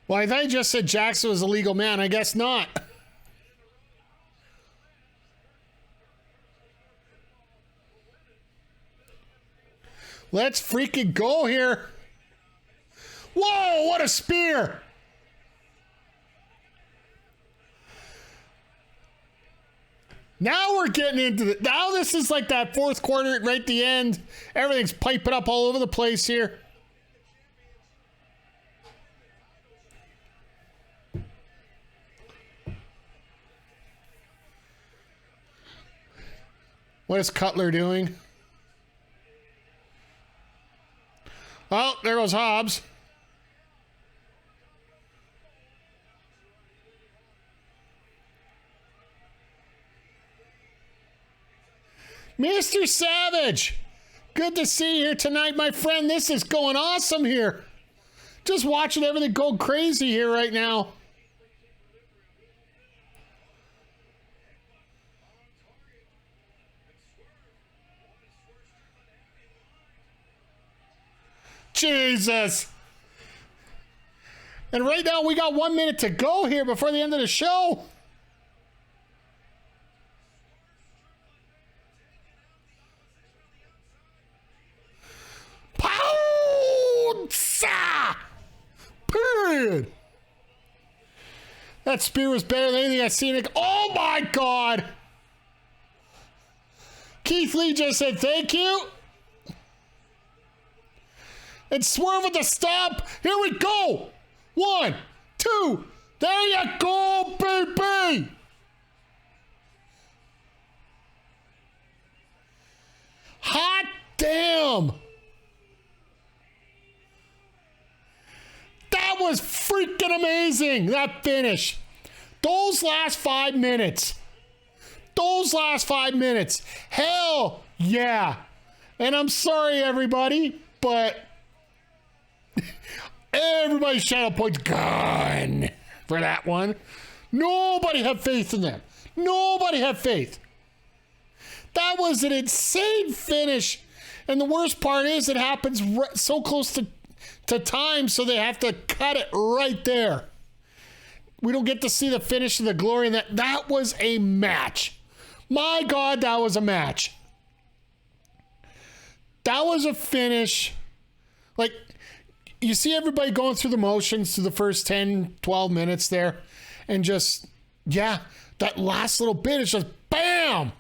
Well, I thought you just said Jackson was a legal man. I guess not. Let's freaking go here. Whoa, what a spear. Now we're getting into the... Now this is like that fourth quarter right at the end. Everything's piping up all over the place here. What is Cutler doing? Oh, there goes Hobbs. Mr. Savage, good to see you here tonight, my friend. This is going awesome here. Just watching everything go crazy here right now. Jesus. And right now we got 1 minute to go here before the end of the show. Pounce! Period. That spear was better than anything I've seen. Oh my God. Keith Lee just said thank you. And Swerve with the stomp. Here we go. 1, 2. There you go, baby. Hot damn. That was freaking amazing, that finish. Those last 5 minutes. Those last 5 minutes. Hell yeah. And I'm sorry, everybody, but... Everybody's channel points gone for that one. Nobody had faith in them. Nobody had faith. That was an insane finish. And the worst part is it happens so close to time, so they have to cut it right there. We don't get to see the finish of the glory. That was a match. My God, that was a match. That was a finish. Like... You see everybody going through the motions through the first 10, 12 minutes there. And just, yeah, that last little bit is just bam.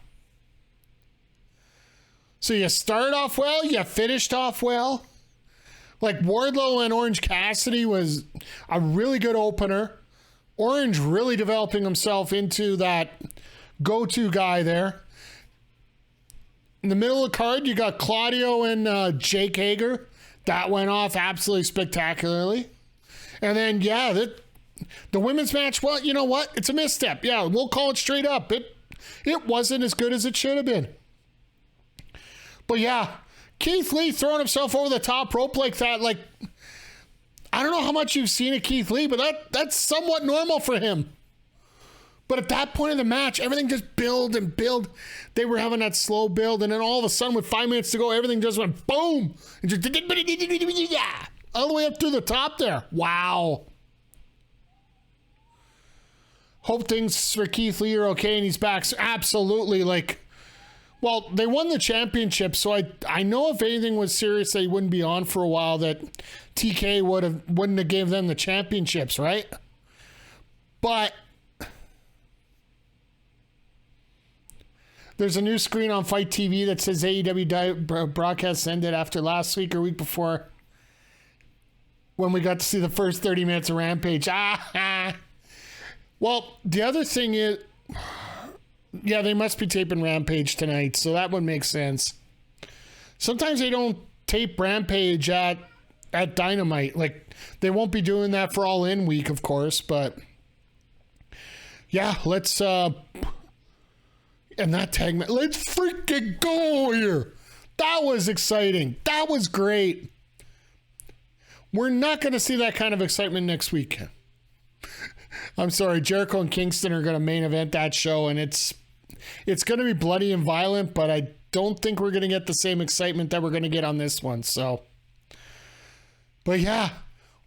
So you started off well, you finished off well. Like Warlow and Orange Cassidy was a really good opener. Orange really developing himself into that go-to guy there. In the middle of the card, you got Claudio and Jake Hager. That went off absolutely spectacularly. And then, yeah, the women's match, well, you know what? It's a misstep. Yeah, we'll call it straight up. It wasn't as good as it should have been. But yeah, Keith Lee throwing himself over the top rope like that, like, I don't know how much you've seen of Keith Lee, but that's somewhat normal for him. But at that point in the match, everything just build and build. They were having that slow build, and then all of a sudden, with 5 minutes to go, everything just went boom. And just all the way up to the top there. Wow. Hope things for Keith Lee are okay and he's back. Absolutely. Like, well, they won the championship, so I know if anything was serious, they wouldn't be on for a while, that TK wouldn't have gave them the championships, right? But there's a new screen on Fight TV that says AEW broadcast ended after last week or week before, when we got to see the first 30 minutes of Rampage. Well, the other thing is, yeah, they must be taping Rampage tonight, so that would make sense. Sometimes they don't tape Rampage at Dynamite. Like, they won't be doing that for All In week, of course, but yeah, let's and that tag match, let's freaking go here. That was exciting. That was great. We're not going to see that kind of excitement next week. I'm sorry, Jericho and Kingston are going to main event that show, and it's going to be bloody and violent, but I don't think we're going to get the same excitement that we're going to get on this one. So, but yeah,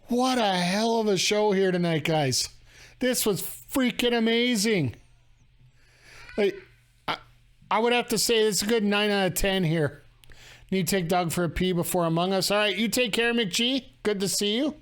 what a hell of a show here tonight, guys. This was freaking amazing. I would have to say it's a good 9 out of 10 here. Need to take Doug for a pee before Among Us. All right, you take care, McG. Good to see you.